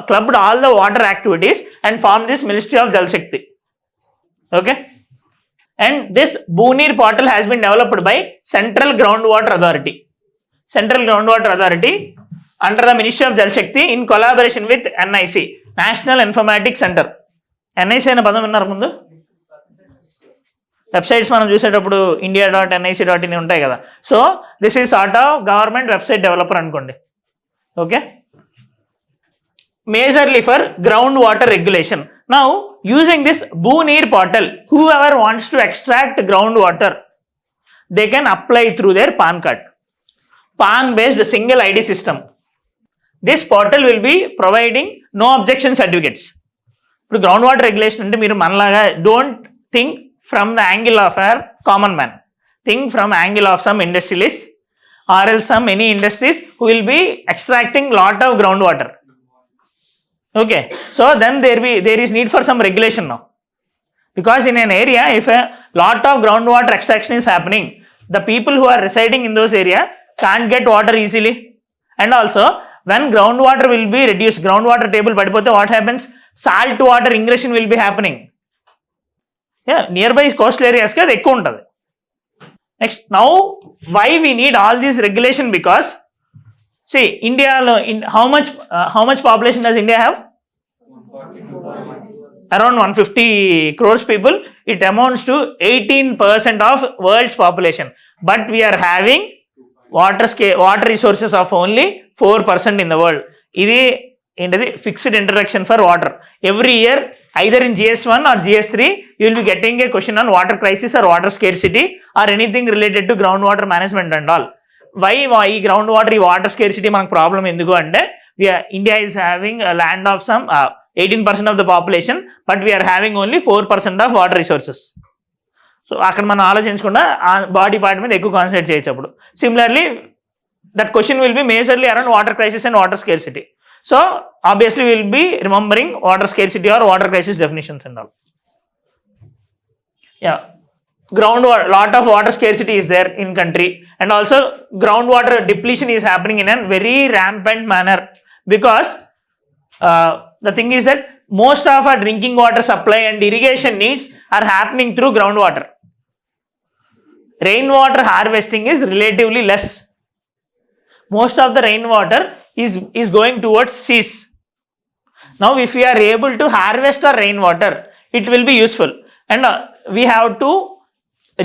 clubbed all the water activities and formed this ministry of Jal Shakti. Okay, and this Boonir portal has been developed by Central Groundwater Authority under the Ministry of Jal Shakti in collaboration with NIC, National Informatics Center. NIC అనే పదం విన్నారు ముందు? Websites మనం చూసేటప్పుడు india.nic.in ఉంటాయి కదా. So this is sort of government website developer అనుకోండి. Okay, majorly for groundwater regulation. Now, using this Boonir portal, whoever wants to extract groundwater, they can apply through their PAN card. PAN-based single ID system. This portal will be providing no objection certificates. ఇప్పుడు ground water regulation అంటే మీరు మనలాగా don't think from the angle of our common man, think from angle of some industrialist or L some any industries who will be extracting lot of ground water. Okay, so then there is need for some regulation now, because in an area if a lot of groundwater extraction is happening, the people who are residing in those area can't get water easily. And also when groundwater will be reduced, groundwater table padipothe what happens, salt water ingression will be happening. Yeah, nearby coastal areas ki adi ekku untadi. Next, now why we need all this regulation? Because see, India how much population does India have? Around 150 crores people. It amounts to 18% of world's population. But we are having water resources of only 4% in the world. Idi ఏంటది fixed introduction for water. Every year either in GS1 or GS3 you will be getting a question on water crisis or water scarcity or anything related to groundwater management and all. Why ఈ ground water, ఈ water scarcity మనకు problem ఎందుకు అంటే, India is having land of some 18% of the population, but we're having only 4% of water resources. So అక్కడ మనం ఆలోచించకుండా ఆ body part మీద ఎక్కువ కాన్సన్ట్రేట్ చేయొచ్చు. అప్పుడు similarly that question will be majorly around water crisis and water scarcity. So obviously will be remembering water scarcity or water crisis definitions and all. Yeah, groundwater, lot of water scarcity is there in country, and also groundwater depletion is happening in a very rampant manner, because the thing is that most of our drinking water supply and irrigation needs are happening through groundwater. Rainwater harvesting is relatively less. Most of the rainwater is going towards seas. Now if we are able to harvest our rainwater, it will be useful, and we have to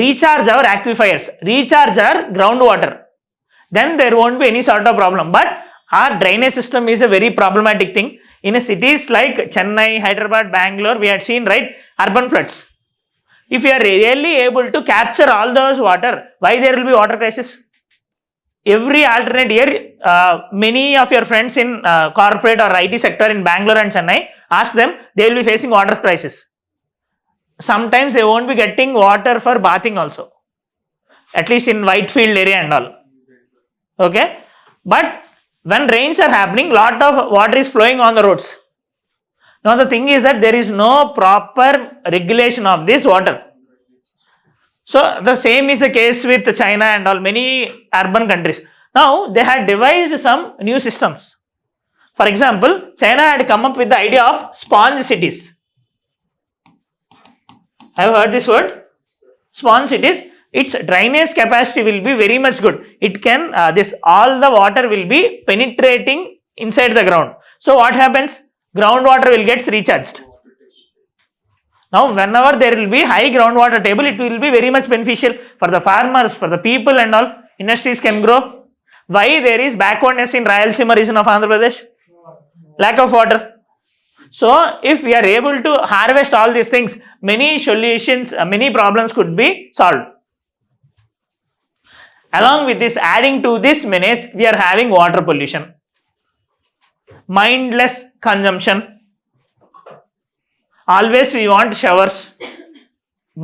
recharge our aquifers, recharge our groundwater, then there won't be any sort of problem. But our drainage system is a very problematic thing. In cities like Chennai, Hyderabad, Bangalore, we had seen, right, urban floods. If you are really able to capture all those water, why there will be water crisis? Every alternate year, many of your friends in corporate or IT sector in Bangalore and Chennai, ask them, they will be facing water crisis. Sometimes they won't be getting water for bathing also, at least in Whitefield area and all. Okay, but when rains are happening, lot of water is flowing on the roads. Now the thing is that there is no proper regulation of this water. So the same is the case with China and all many urban countries. Now they had devised some new systems. For example, China had come up with the idea of sponge cities. I have heard this word, sponge cities. Its drainage capacity will be very much good. It can all the water will be penetrating inside the ground. So what happens? Groundwater will get recharged. Now whenever there will be high groundwater table, it will be very much beneficial for the farmers, for the people and all. Industries can grow. Why there is backwardness in Rayalaseema region of Andhra Pradesh? Lack of water. So if we are able to harvest all these things, many solutions, many problems could be solved. Along with this, adding to this menace, we are having water pollution, mindless consumption. Always we want showers.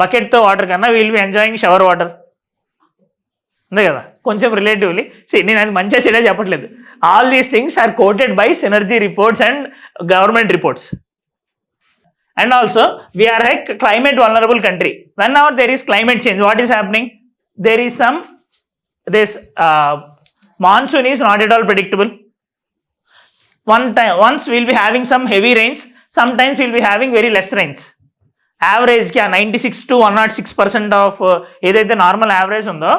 Bucket తో water కన్నా we will be enjoying shower water. అంతే కదా, కొంచెం relatively. నేను అది మంచిగా చెడే చెప్పట్లేదు. All these things are quoted by synergy reports and government reports. And also, we are a climate vulnerable country. Whenever there is climate change, what is happening? There is this monsoon is not at all predictable. Once we'll be having some heavy rains, sometimes we'll be having very less rains. Average 96 to 106% of ఏదైతే normal average ఉందో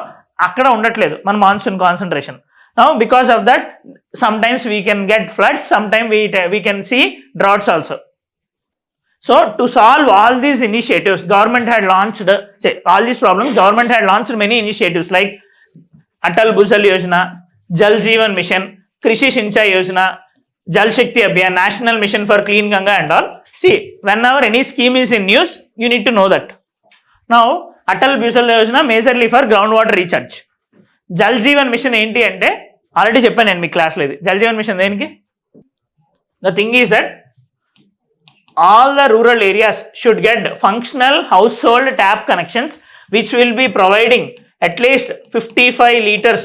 అక్కడ ఉండట్లేదు మన monsoon concentration. Now because of that, sometimes we can get floods, sometimes we can see droughts also. So to solve all these initiatives, government had launched all these problems. Government had launched many initiatives like Atal Bhujal Yojana, Jal Jeevan Mission, Krishi Sinchai Yojana, Jal Shakti Abhiyan, National Mission for Clean Ganga and all. See, whenever any scheme is in news, you need to know that. Now Atal Bhujal Yojana majorly for groundwater recharge. Jal Jeevan Mission ఏంటి అంటే already చెప్పాను నేను మీ క్లాస్లో. ఇది Jal Jeevan machine దేనికి? The thing is that all the rural areas should get functional household tap connections which will be providing at least 55 liters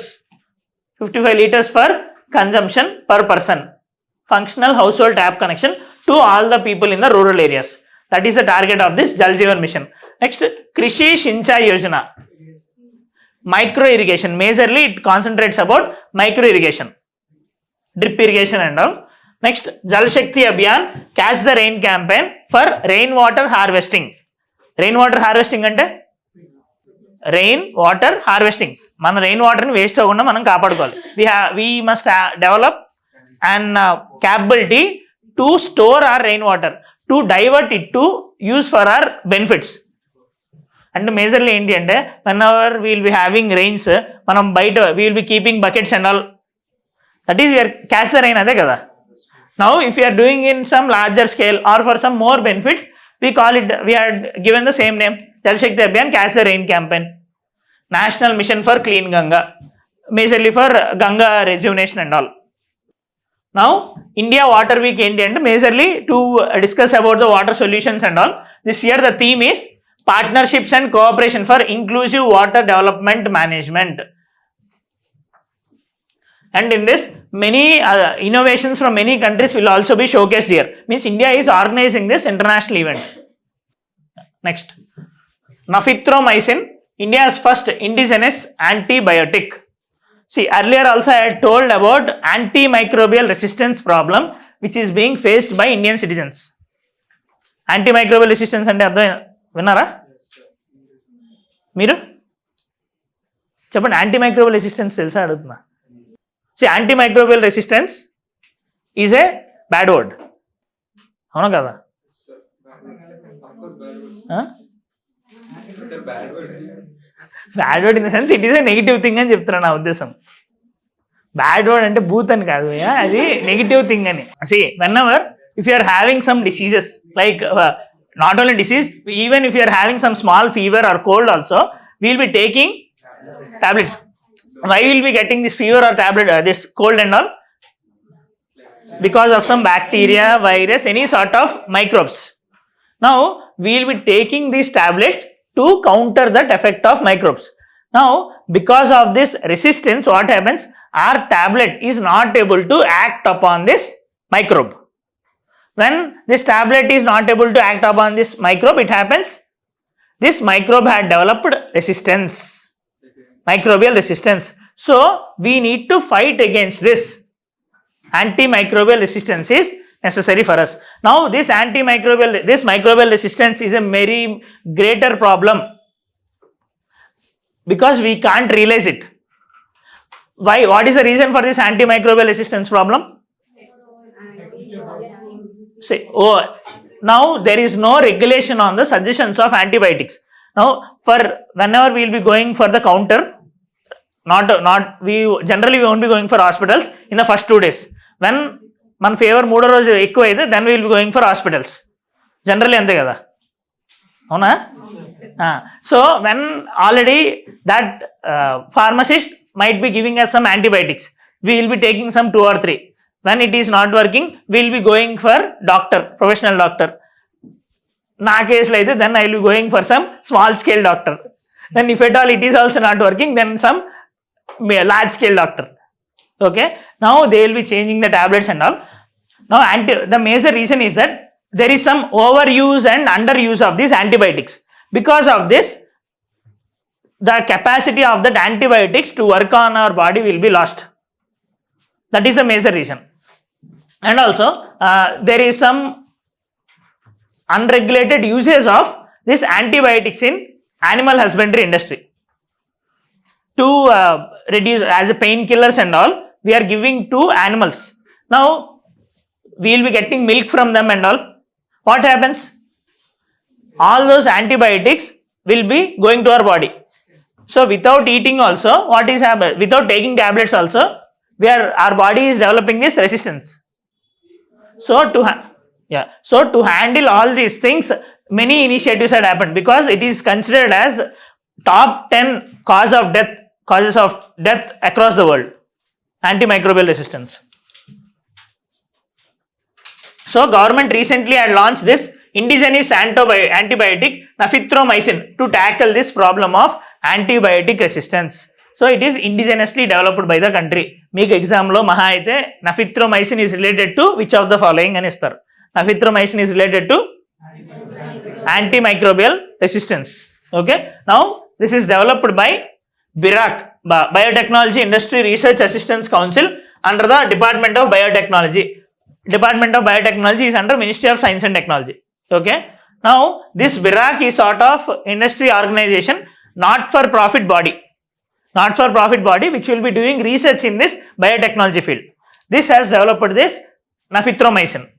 for consumption per person. Functional household tap connection to all the people in the rural areas. That is the target of this Jal Jeevan Mission. Next, Krishi Sinchai Yojana. Micro irrigation. Majorly it concentrates about micro irrigation, drip irrigation and all. Next, Jal Shakti Abhiyan, Catch the Rain campaign for rainwater harvesting. Rainwater harvesting అంటే rain water harvesting. మన rain వాటర్ని waste అవ్వకుండా మనం కాపాడుకోవాలి. we must develop an capability to store our rainwater, to divert it to use for our benefits. And majorly ఏంటి అంటే whenever we'll be having rains, మనం బయట we'll be keeping buckets and all, that is we're catch the rain, అదే కదా. Now if you are doing in some larger scale or for some more benefits, we are given the same name, Jal Shakti Abhiyan Catch the Rain campaign, National Mission for Clean Ganga, majorly for Ganga rejuvenation and all. Now India Water Week ఏంటి అంటే majorly to discuss about the water solutions and all. This year the theme is partnerships and cooperation for inclusive water development management. And in this, many innovations from many countries will also be showcased here. Means India is organizing this international event. Next, Nafithromycin, India's first indigenous antibiotic. See, earlier also I had told about antimicrobial resistance problem which is being faced by Indian citizens. Antimicrobial resistance అంటే అర్థం విన్నారా మీరు? చెప్పండి, antimicrobial resistance తెలుసా అడుగుతున్నా. See, antimicrobial resistance is a bad word. అవునా కదా? Bad word in the sense it is a negative thing అని చెప్తున్నా నా ఉద్దేశం. బ్యాడ్ వర్డ్ అంటే బూత్ అని కాదు, అది నెగిటివ్ థింగ్ అని. See, whenever if you are having some diseases like not only disease, even if you are having some small fever or cold also, we will be taking tablets. Why will be getting this fever or tablet, this cold and all? Because of some bacteria, virus, any sort of microbes. Now we will be taking these tablets to counter that effect of microbes. Now because of this resistance, what happens? Our tablet is not able to act upon this microbe. When this tablet is not able to act upon this microbe, it happens this microbe had developed resistance, microbial resistance. So we need to fight against this. Antimicrobial resistance is necessary for us. Now this microbial resistance is a very greater problem because we can't realize it. Why? What is the reason for this antimicrobial resistance problem? Say, now there is no regulation on the suggestions of antibiotics. Now for whenever we will be going for the counter, we generally won't be going for hospitals in the first 2 days. When మన fever 3వ రోజు ఎక్కువ అయితే then we will be going for hospitals. Generally అంతే కదా, అవునా? So when already that pharmacist might be giving us some antibiotics, we will be taking some 2 or 3. When it is not working, we will be going for doctor, professional doctor. నా కేసులో అయితే then I will be going for some small scale doctor. Then if at all it is also not working, then some large scale doctor. Okay, now they will be changing the tablets and all. Now the major reason is that there is some overuse and underuse of these antibiotics. Because of this, the capacity of that antibiotics to work on our body will be lost. That is the major reason. And also there is some unregulated usage of this antibiotics in animal husbandry industry to reduce as a painkillers and all. We are giving to animals. Now we will be getting milk from them and all. What happens? All those antibiotics will be going to our body. So without eating also, what is happening? Without taking tablets also, our body is developing this resistance. So to handle all these things, many initiatives had happened, because it is considered as top 10 causes of death across the world. Antimicrobial resistance. So government recently had launched this indigenous antibiotic nafithromycin to tackle this problem of antibiotic resistance. So it is indigenously developed by the country. Meek exam lo maha aithe nafithromycin is related to which of the following ani istaru. Nafithromycin is related to antimicrobial resistance. Okay. Now this is developed by BIRAC, Biotechnology Industry Research Assistance Council, under the Department of Biotechnology. Department of Biotechnology is under Ministry of Science and Technology. Okay. Now this BIRAC is sort of industry organization, not for profit body which will be doing research in this biotechnology field. This has developed this nafithromycin.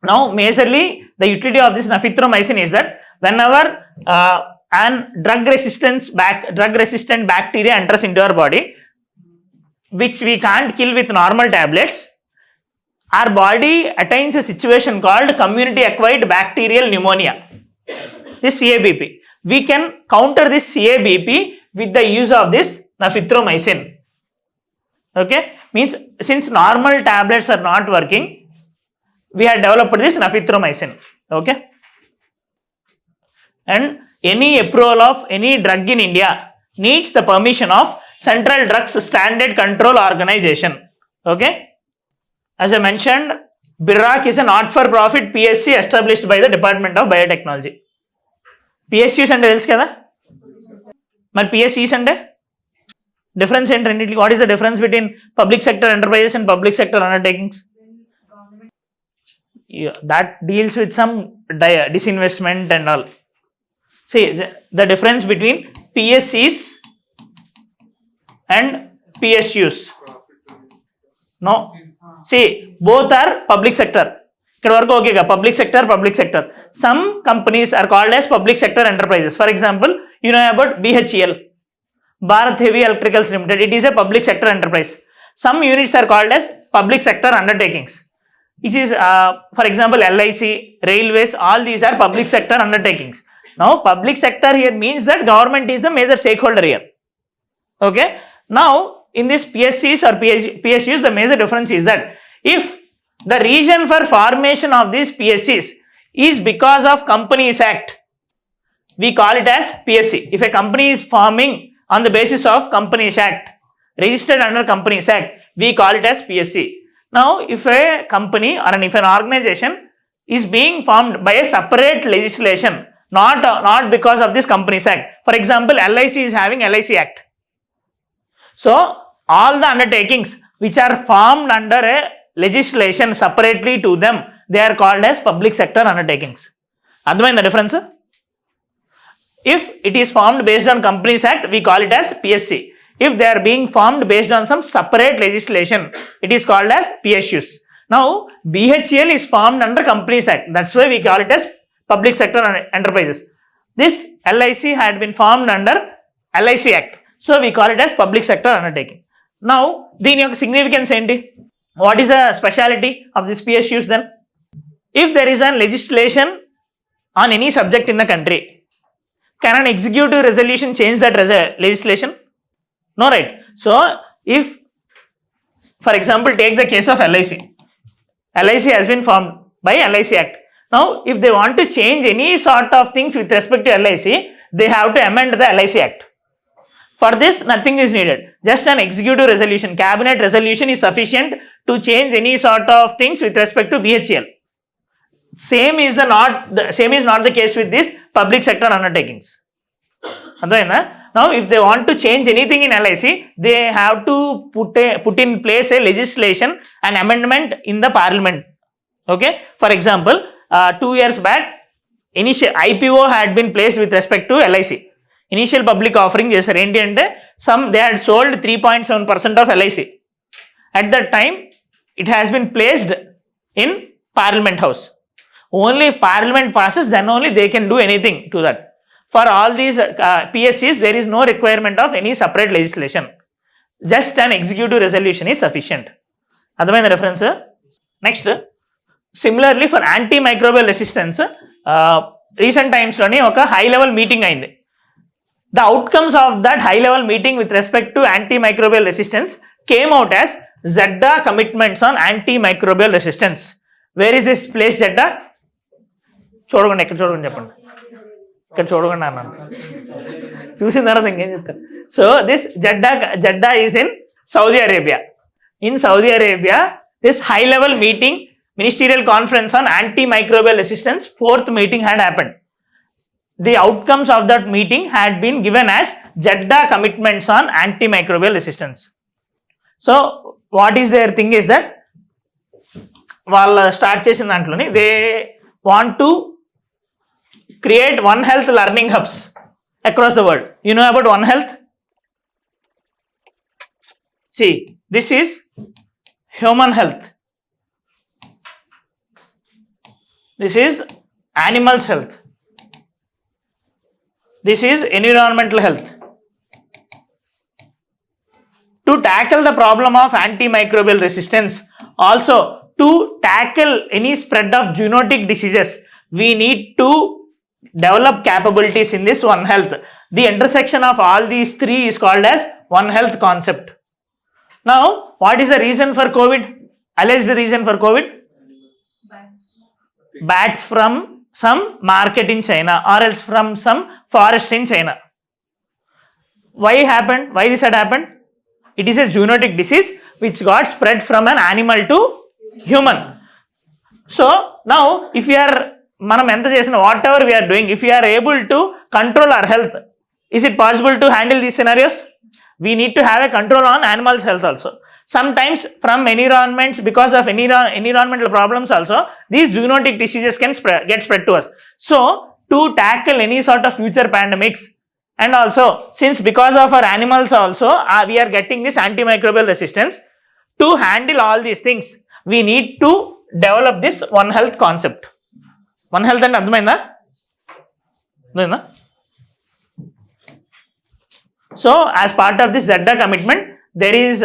Now majorly the utility of this nafithromycin is that whenever an drug resistant bacteria enters into our body, which we can't kill with normal tablets, our body attains a situation called community acquired bacterial pneumonia, this CABP. We can counter this CABP with the use of this nafithromycin. Okay, means since normal tablets are not working, we have developed this nafithromycin. Okay, and any approval of any drug in India needs the permission of Central Drugs Standard Control Organization. Okay, as I mentioned, BIRAC is a not-for-profit PSC established by the Department of Biotechnology. PSCs అంటే తెలుసు కదా, మరి PSCs అంటే difference ఏంటి రెండింటికి? What is the difference between public sector enterprises and public sector undertakings? That deals with some disinvestment and all. See, the difference between PSCs and PSUs. No. See, both are public sector. ఇక్కడ వరకు ఓకేగా, public sector. Some companies are called as public sector enterprises. For example, you know about BHEL, Bharat Heavy Electricals Limited. It is a public sector enterprise. Some units are called as public sector undertakings, which is for example LIC, railways, all these are public sector undertakings. Now public sector here means that government is the major stakeholder here. Okay, now in this PSCs or PSUs, the major difference is that if the reason for formation of these PSCs is because of Companies Act, we call it as PSC. If a company is forming on the basis of Companies Act, registered under Companies Act, we call it as PSC. Now if a company or if an organization is being formed by a separate legislation, not because of this Companies Act. For example, LIC is having LIC Act. So all the undertakings which are formed under a legislation separately to them, they are called as public sector undertakings. Understand the difference? If it is formed based on Companies Act, we call it as PSC. If they are being formed based on some separate legislation, it is called as PSUs. Now BHEL is formed under Companies Act, that's why we call it as public sector enterprises. This LIC had been formed under LIC Act, so we call it as public sector undertaking. Now దీని యొక్క significance ఏంటి? What is the speciality of this PSUs then? If there is a legislation on any subject in the country, can an executive resolution change that legislation? No, right? So if, for example, take the case of LIC. LIC has been formed by LIC Act. Now if they want to change any sort of things with respect to LIC, they have to amend the LIC Act. For this, nothing is needed. Just an executive resolution, cabinet resolution is sufficient to change any sort of things with respect to BHEL. Same is not the case with this public sector undertakings. Now, if they want to change anything in LIC, they have to put in place a legislation and amendment in the parliament. Okay. For example, 2 years back, initial IPO had been placed with respect to LIC. Initial public offering చేశారు ఏంటి అంటే they had sold 3.7% of LIC. At that time, it has been placed in Parliament House. Only if Parliament passes, then only they can do anything to that. For all these PSCs, there is no requirement of any separate legislation. Just an executive resolution is sufficient. అర్థమైన reference. Next, similarly for antimicrobial resistance, recent times లోని ఒక high level meeting అయింది. The outcomes of that high level meeting with respect to antimicrobial resistance came out as ZEDA commitments on antimicrobial resistance. Where is this place ZEDA? చూడకండి, ఇక్కడ చూడకండి, చెప్పండి, ఇక్కడ చూడకండి అన్నాను, చూసిన తర్వాత ఇంకేం చెప్తారు. So this Jeddah is in Saudi Arabia. In Saudi Arabia, this high level meeting, ministerial conference on antimicrobial resistance, 4th meeting had happened. The outcomes of that meeting had been given as JEDA commitments on antimicrobial resistance. So what is their thing is that వాళ్ళు start చేసిన దాంట్లోని they want to create One Health learning hubs across the world. You know about One Health? See, this is human health. This is animals health. This is environmental health. To tackle the problem of antimicrobial resistance, also to tackle any spread of zoonotic diseases, we need to develop capabilities in this One Health. The intersection of all these three is called as One Health concept. Now, what is the reason for COVID? Alleged reason for COVID? Bats from some market in China or else from some forest in China. Why happened? Why this had happened? It is a zoonotic disease which got spread from an animal to human. So now, if we are మనం ఎంత చేసిన whatever we are doing, if we are able to control our health, is it possible to handle these scenarios? We need to have a control on animals' health also. Sometimes from environments, because of environmental problems also, these zoonotic diseases can get spread to us. So to tackle any sort of future pandemics, and also since because of our animals also we are getting this antimicrobial resistance, to handle all these things we need to develop this One Health concept. One Health అంటే అర్థమైందా? So as part of this ZEDA commitment, there is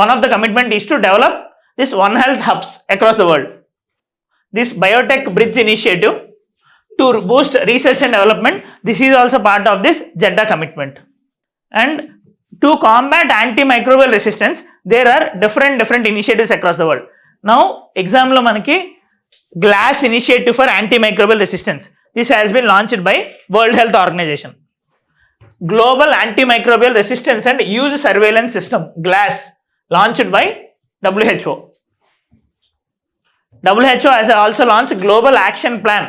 one of the commitment is to develop this One Health hubs across the world. This biotech bridge initiative to boost research and development, this is also part of this ZEDA commitment. And to combat antimicrobial resistance, there are different initiatives across the world. Now exam lo manaki GLASS initiative for antimicrobial resistance, this has been launched by World Health Organization. Global Antimicrobial Resistance and Use Surveillance System, GLASS, launched by WHO. WHO has also launched Global Action Plan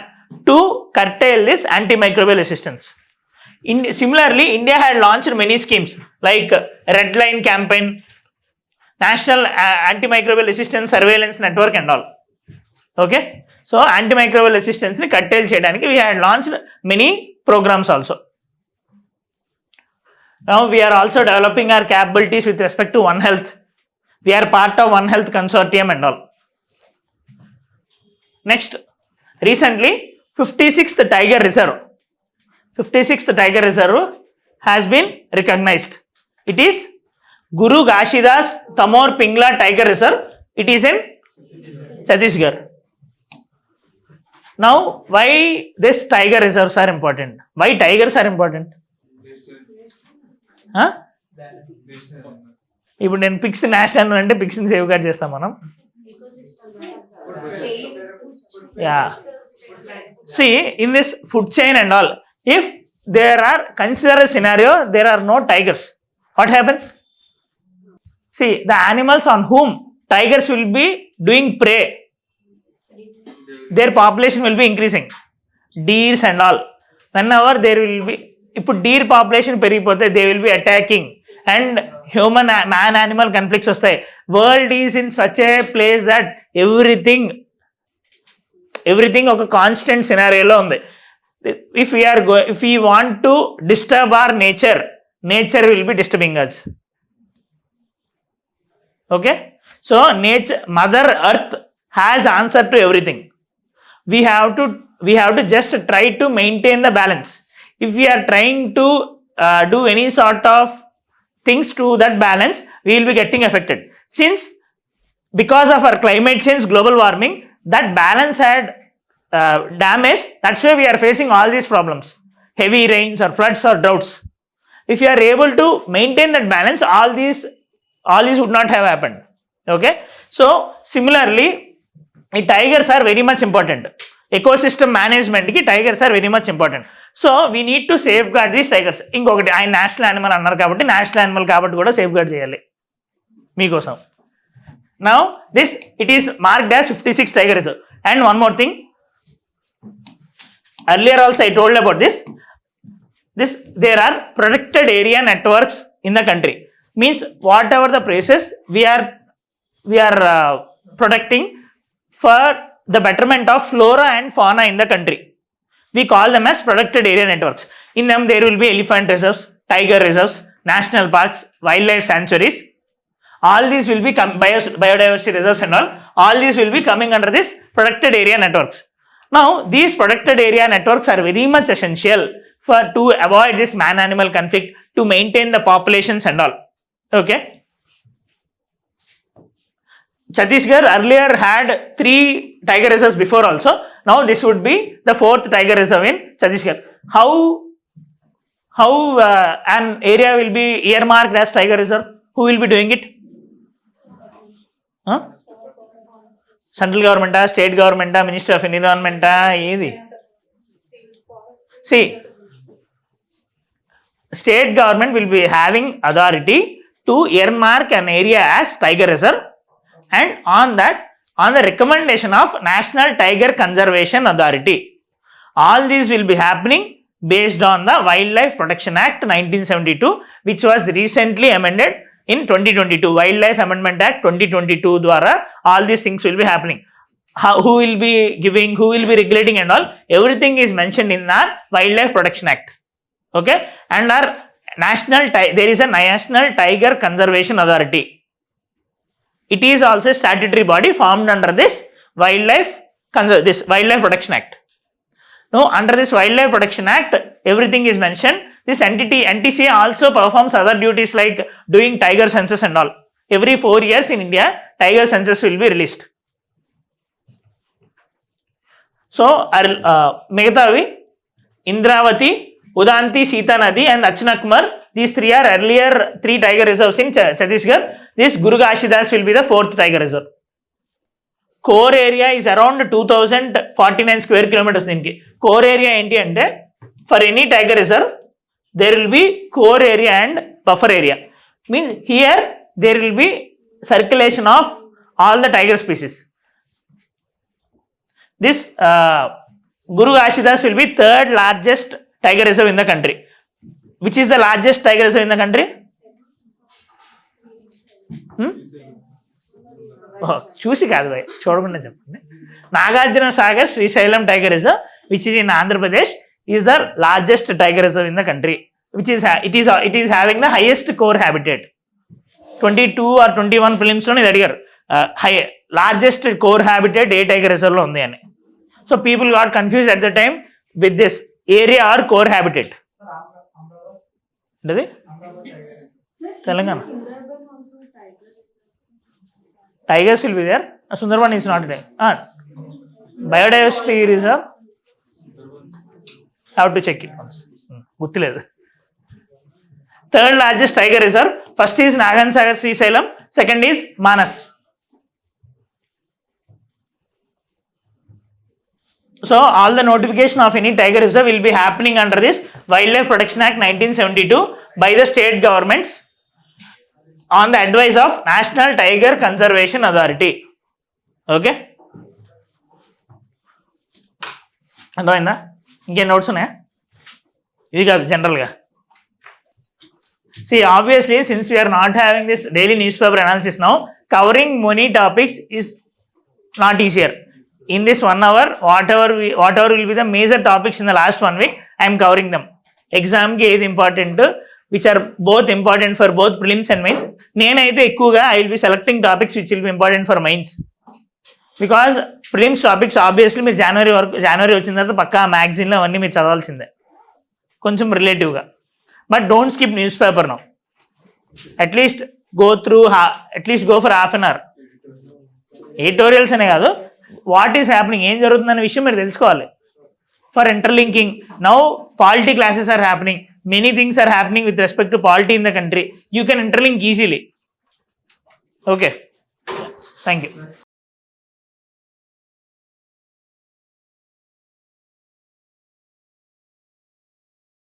to curtail this antimicrobial resistance. Similarly, India had launched many schemes like Red Line campaign, National Antimicrobial Resistance Surveillance Network and all. Okay, so antimicrobial resistance ni curtail cheyadaniki we had launched many programs also. Now we are also developing our capabilities with respect to One Health. We are part of One Health consortium and all. Next, recently 56th Tiger Reserve has been recognized. It is Guru Gashidas Tamor Pingla Tiger Reserve. It is in Chhattisgarh. Now, why this tiger reserves are important? Why tigers are important? ఇప్పుడు నేను pics national అంటే pics ని save gourd చేస్తాం మనం. Yeah, see in this food chain and all, if there are, consider a scenario, there are no tigers. What happens? See, the animals on whom tigers will be doing prey, their population will be increasing. Deers and all. Whenever there will be, if deer population peripothe, they will be attacking and human man animal conflicts vastay. World is in such a place that everything oka constant scenario lo undi. If we want to disturb our nature will be disturbing us. Okay, so nature, mother earth has answer to everything. We have to just try to maintain the balance. If we are trying to do any sort of things to that balance, we will be getting affected. Since because of our climate change, global warming, that balance had damaged. That's why we are facing all these problems, heavy rains or floods or droughts. If you are able to maintain that balance, all these would not have happened. Okay, so similarly, tigers are very much important. Ecosystem management ki tigers are very much important. So we need to safeguard these tigers. Inkokati, I national animal annaru kabatti national animal kabatti kuda safeguard cheyali meekosam. Now it is marked as 56 tiger reserve. And one more thing, earlier also I told about this. There are protected area networks in the country. Means whatever the places we are protecting for the betterment of flora and fauna in the country, we call them as protected area networks. In them there will be elephant reserves, tiger reserves, national parks, wildlife sanctuaries. All these will be biodiversity reserves and all these will be coming under this protected area networks. Now these protected area networks are very much essential to avoid this man-animal conflict, to maintain the populations and all. Okay. Chhattisgarh earlier had 3 tiger reserves before also. Now this would be the 4th tiger reserve in Chhattisgarh. How an area will be earmarked as tiger reserve? Who will be doing it? Huh? Central government, state government, Ministry of Environment, easy. See, state government will be having authority to earmark an area as tiger reserve, and on the recommendation of National Tiger Conservation Authority. All these will be happening based on the Wildlife Protection Act 1972, which was recently amended in 2022. Wildlife Amendment Act 2022 dwara all these things will be happening. Who will be giving, who will be regulating and all, everything is mentioned in our Wildlife Protection Act. Okay, and our there is a National Tiger Conservation Authority. It is also a statutory body formed under this Wildlife Protection Act. Now, under this Wildlife Protection Act, everything is mentioned. This entity, NTCA, also performs other duties like doing tiger census and all. Every 4 years in India, tiger census will be released. So, Megatavi, Indravati, Udanti, Sita Nadi and Achanakmar, these 3 are earlier 3 tiger reserves in Chhattisgarh. This Guru Gashidas will be the 4th tiger reserve. Core area is around 2049 square kilometers. Core area enti ante, for any tiger reserve, there will be core area and buffer area. Means here there will be circulation of all the tiger species. This Guru Gashidas will be 3rd largest tiger reserve in the country. Which is the largest tiger reserve in the country? చూసి కాదు భయ్, చూడకుండా చెప్పండి. Nagarjuna Sagar Srisailam tiger reserve, which is in Andhra Pradesh, is the largest tiger reserve in the country, which is it is having the highest core habitat. 22 or 21 films lo ఇది అడిగారు, largest core habitat ఏ tiger reserve లో ఉంది అని. So people got confused at the time with this area or core habitat. Does it? Telangana. Tigers will be there. Sundarban is not there. Biodiversity reserve. Have to check it once. Guttiledu. 3rd largest tiger reserve. First is Nagan Sagar Srisailam. Second is Manas. So all the notification of any tiger reserve will be happening under this Wildlife Protection Act 1972 by the state governments on the advice of National Tiger Conservation Authority. Okay, అర్థమైందా? ఇంకేం notes ఉన్నాయా? ఇది కాదు జనరల్గా. See, obviously, since we are not having this daily newspaper analysis now, covering many topics is not easier. In this 1 hour, whatever will be the major topics in the last 1 week, I am covering them. Exam ki is important, which are both important for both prelims and mains. నేనైతే ఎక్కువగా I will be selecting topics which will be important for mains. Because prelims topics obviously మీరు జనవరి వచ్చిన తర్వాత పక్కా మ్యాగజైన్లో అవన్నీ మీరు చదవాల్సిందే కొంచెం రిలేటివ్గా. But don't skip newspaper now. At least go for half an hour. Editorials అనే కాదు, వాట్ ఈస్ హ్యాపెనింగ్, ఏం జరుగుతుందనే విషయం మీరు తెలుసుకోవాలి. For interlinking, now polity classes are happening, many things are happening with respect to polity in the country. You can interlink easily. Okay, thank you.